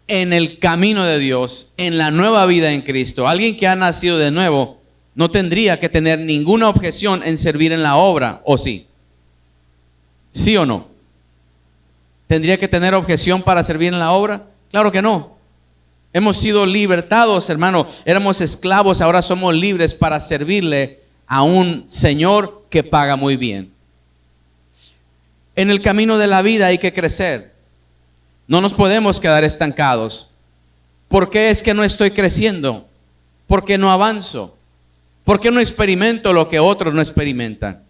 en el camino de Dios, en la nueva vida en Cristo, alguien que ha nacido de nuevo, no tendría que tener ninguna objeción en servir en la obra, ¿o sí? ¿Sí o no? ¿Tendría que tener objeción para servir en la obra? Claro que no. Hemos sido libertados, hermano. Éramos esclavos, ahora somos libres para servirle a un Señor que paga muy bien. En el camino de la vida hay que crecer. No nos podemos quedar estancados. ¿Por qué es que no estoy creciendo? ¿Por qué no avanzo? ¿Por qué no experimento lo que otros no experimentan?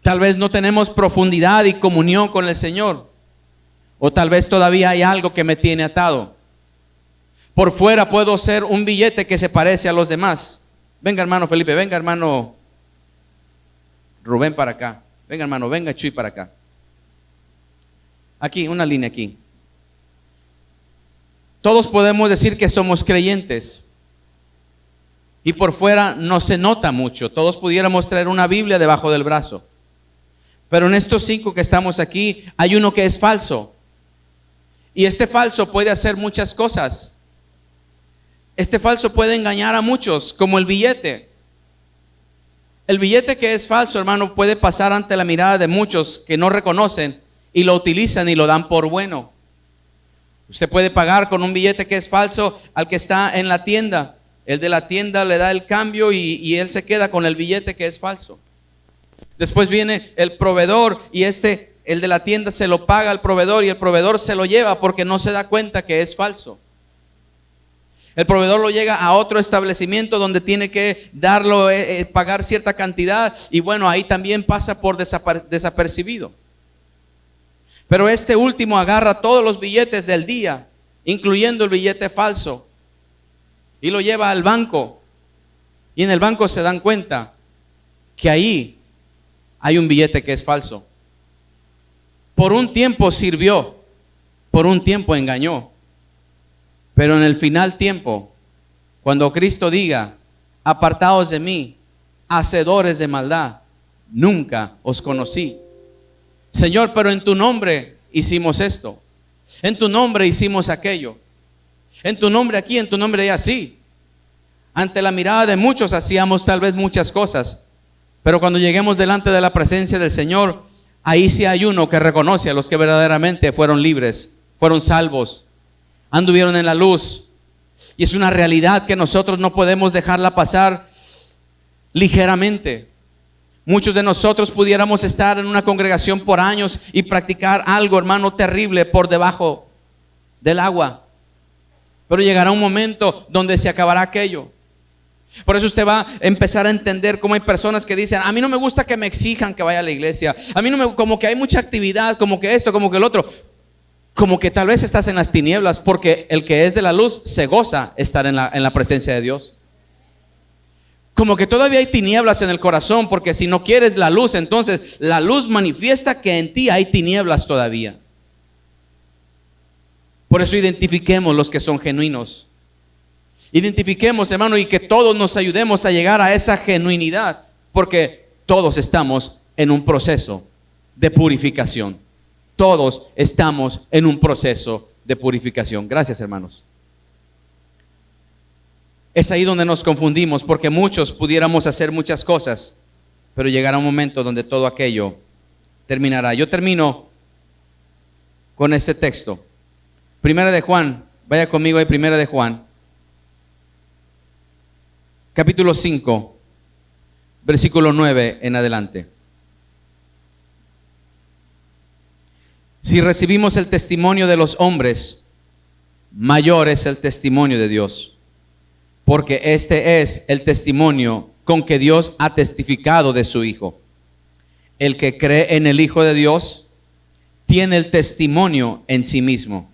Tal vez no tenemos profundidad y comunión con el Señor. O tal vez todavía hay algo que me tiene atado. Por fuera puedo ser un billete que se parece a los demás. Venga hermano Felipe, venga hermano Rubén para acá. Venga hermano, venga Chuy para acá. Aquí, una línea aquí. Todos podemos decir que somos creyentes. y por fuera no se nota mucho. Todos pudiéramos traer una Biblia debajo del brazo. Pero en estos 5 que estamos aquí, hay uno que es falso. Y este falso puede hacer muchas cosas. Este falso puede engañar a muchos, como el billete. El billete que es falso, hermano, puede pasar ante la mirada de muchos que no reconocen y lo utilizan y lo dan por bueno. Usted puede pagar con un billete que es falso al que está en la tienda. El de la tienda le da el cambio y él se queda con el billete que es falso. Después viene el proveedor y el de la tienda se lo paga al proveedor y el proveedor se lo lleva porque no se da cuenta que es falso. El proveedor lo llega a otro establecimiento donde tiene que darlo, pagar cierta cantidad, y bueno, ahí también pasa por desapercibido. Pero este último agarra todos los billetes del día, incluyendo el billete falso, y lo lleva al banco. Y en el banco se dan cuenta que ahí hay un billete que es falso. Por un tiempo sirvió, por un tiempo engañó. Pero en el final tiempo, cuando Cristo diga: apartaos de mí, hacedores de maldad, nunca os conocí. Señor, pero en tu nombre hicimos esto, en tu nombre hicimos aquello, en tu nombre aquí, en tu nombre allá. Sí, ante la mirada de muchos hacíamos tal vez muchas cosas, pero cuando lleguemos delante de la presencia del Señor, ahí sí hay uno que reconoce a los que verdaderamente fueron libres, fueron salvos, anduvieron en la luz. Y es una realidad que nosotros no podemos dejarla pasar ligeramente. Muchos de nosotros pudiéramos estar en una congregación por años y practicar algo, hermano, terrible por debajo del agua. Pero llegará un momento donde se acabará aquello. Por eso usted va a empezar a entender cómo hay personas que dicen: a mí no me gusta que me exijan que vaya a la iglesia. A mí no me, como que hay mucha actividad, como que esto, como que el otro. Como que tal vez estás en las tinieblas, porque el que es de la luz se goza estar en la presencia de Dios. Como que todavía hay tinieblas en el corazón, porque si no quieres la luz, entonces la luz manifiesta que en ti hay tinieblas todavía. Por eso identifiquemos los que son genuinos. Identifiquemos, hermano, y que todos nos ayudemos a llegar a esa genuinidad, porque todos estamos en un proceso de purificación. Todos estamos en un proceso de purificación. Gracias, hermanos. Es ahí donde nos confundimos, porque muchos pudiéramos hacer muchas cosas, pero llegará un momento donde todo aquello terminará. Yo termino con este texto. Primera de Juan, vaya conmigo ahí, Primera de Juan, capítulo 5, versículo 9 en adelante. Si recibimos el testimonio de los hombres, mayor es el testimonio de Dios. Porque este es el testimonio con que Dios ha testificado de su Hijo. El que cree en el Hijo de Dios tiene el testimonio en sí mismo.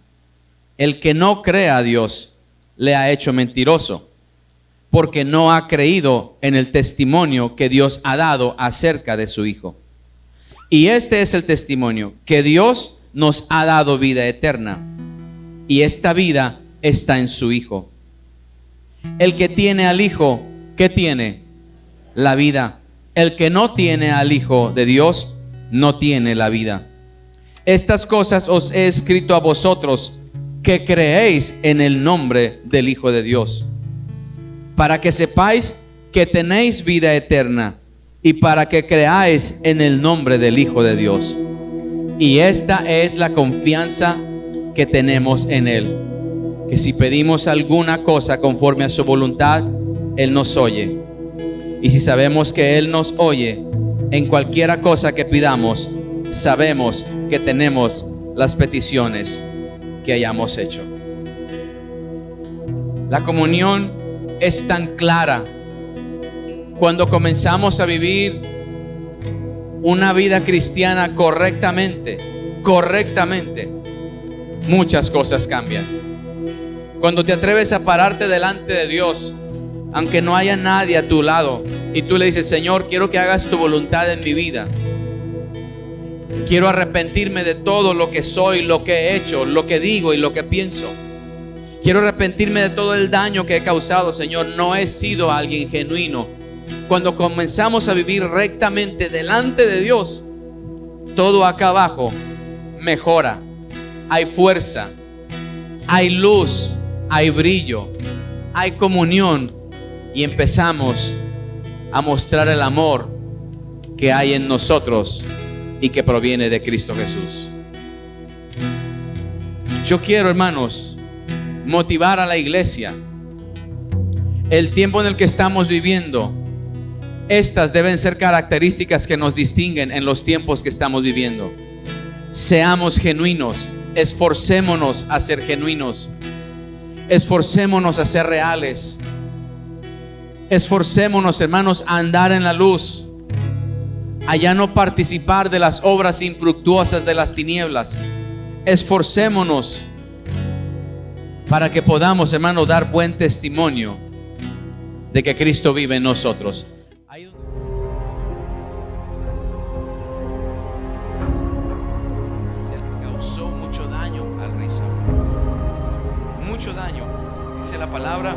El que no cree a Dios le ha hecho mentiroso, porque no ha creído en el testimonio que Dios ha dado acerca de su Hijo. Y este es el testimonio, que Dios nos ha dado vida eterna, y esta vida está en su Hijo. El que tiene al Hijo, ¿qué tiene? La vida. El que no tiene al Hijo de Dios, no tiene la vida. Estas cosas os he escrito a vosotros, que creéis en el nombre del Hijo de Dios, para que sepáis que tenéis vida eterna, y para que creáis en el nombre del Hijo de Dios. Y esta es la confianza que tenemos en Él, que si pedimos alguna cosa conforme a su voluntad, Él nos oye. Y si sabemos que Él nos oye en cualquiera cosa que pidamos, sabemos que tenemos las peticiones que hayamos hecho. La comunión es tan clara. Cuando comenzamos a vivir una vida cristiana correctamente, muchas cosas cambian. Cuando te atreves a pararte delante de Dios, aunque no haya nadie a tu lado, y tú le dices: Señor, quiero que hagas tu voluntad en mi vida. Quiero arrepentirme de todo lo que soy, lo que he hecho, lo que digo y lo que pienso. Quiero arrepentirme de todo el daño que he causado, Señor. No he sido alguien genuino. Cuando comenzamos a vivir rectamente delante de Dios, todo acá abajo mejora. Hay fuerza, hay luz, hay brillo, hay comunión y empezamos a mostrar el amor que hay en nosotros y que proviene de Cristo Jesús. Yo quiero, hermanos, motivar a la iglesia. El tiempo en el que estamos viviendo, estas deben ser características que nos distinguen en los tiempos que estamos viviendo. Seamos genuinos, esforcémonos a ser genuinos, esforcémonos a ser reales, esforcémonos, hermanos, a andar en la luz, a ya no participar de las obras infructuosas de las tinieblas. Esforcémonos para que podamos, hermano, dar buen testimonio de que Cristo vive en nosotros. Causó mucho daño al rey Saúl, mucho daño. Dice la palabra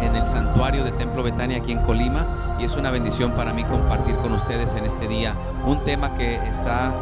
en el santuario de Templo Betania aquí en Colima, y es una bendición para mí compartir con ustedes en este día un tema que está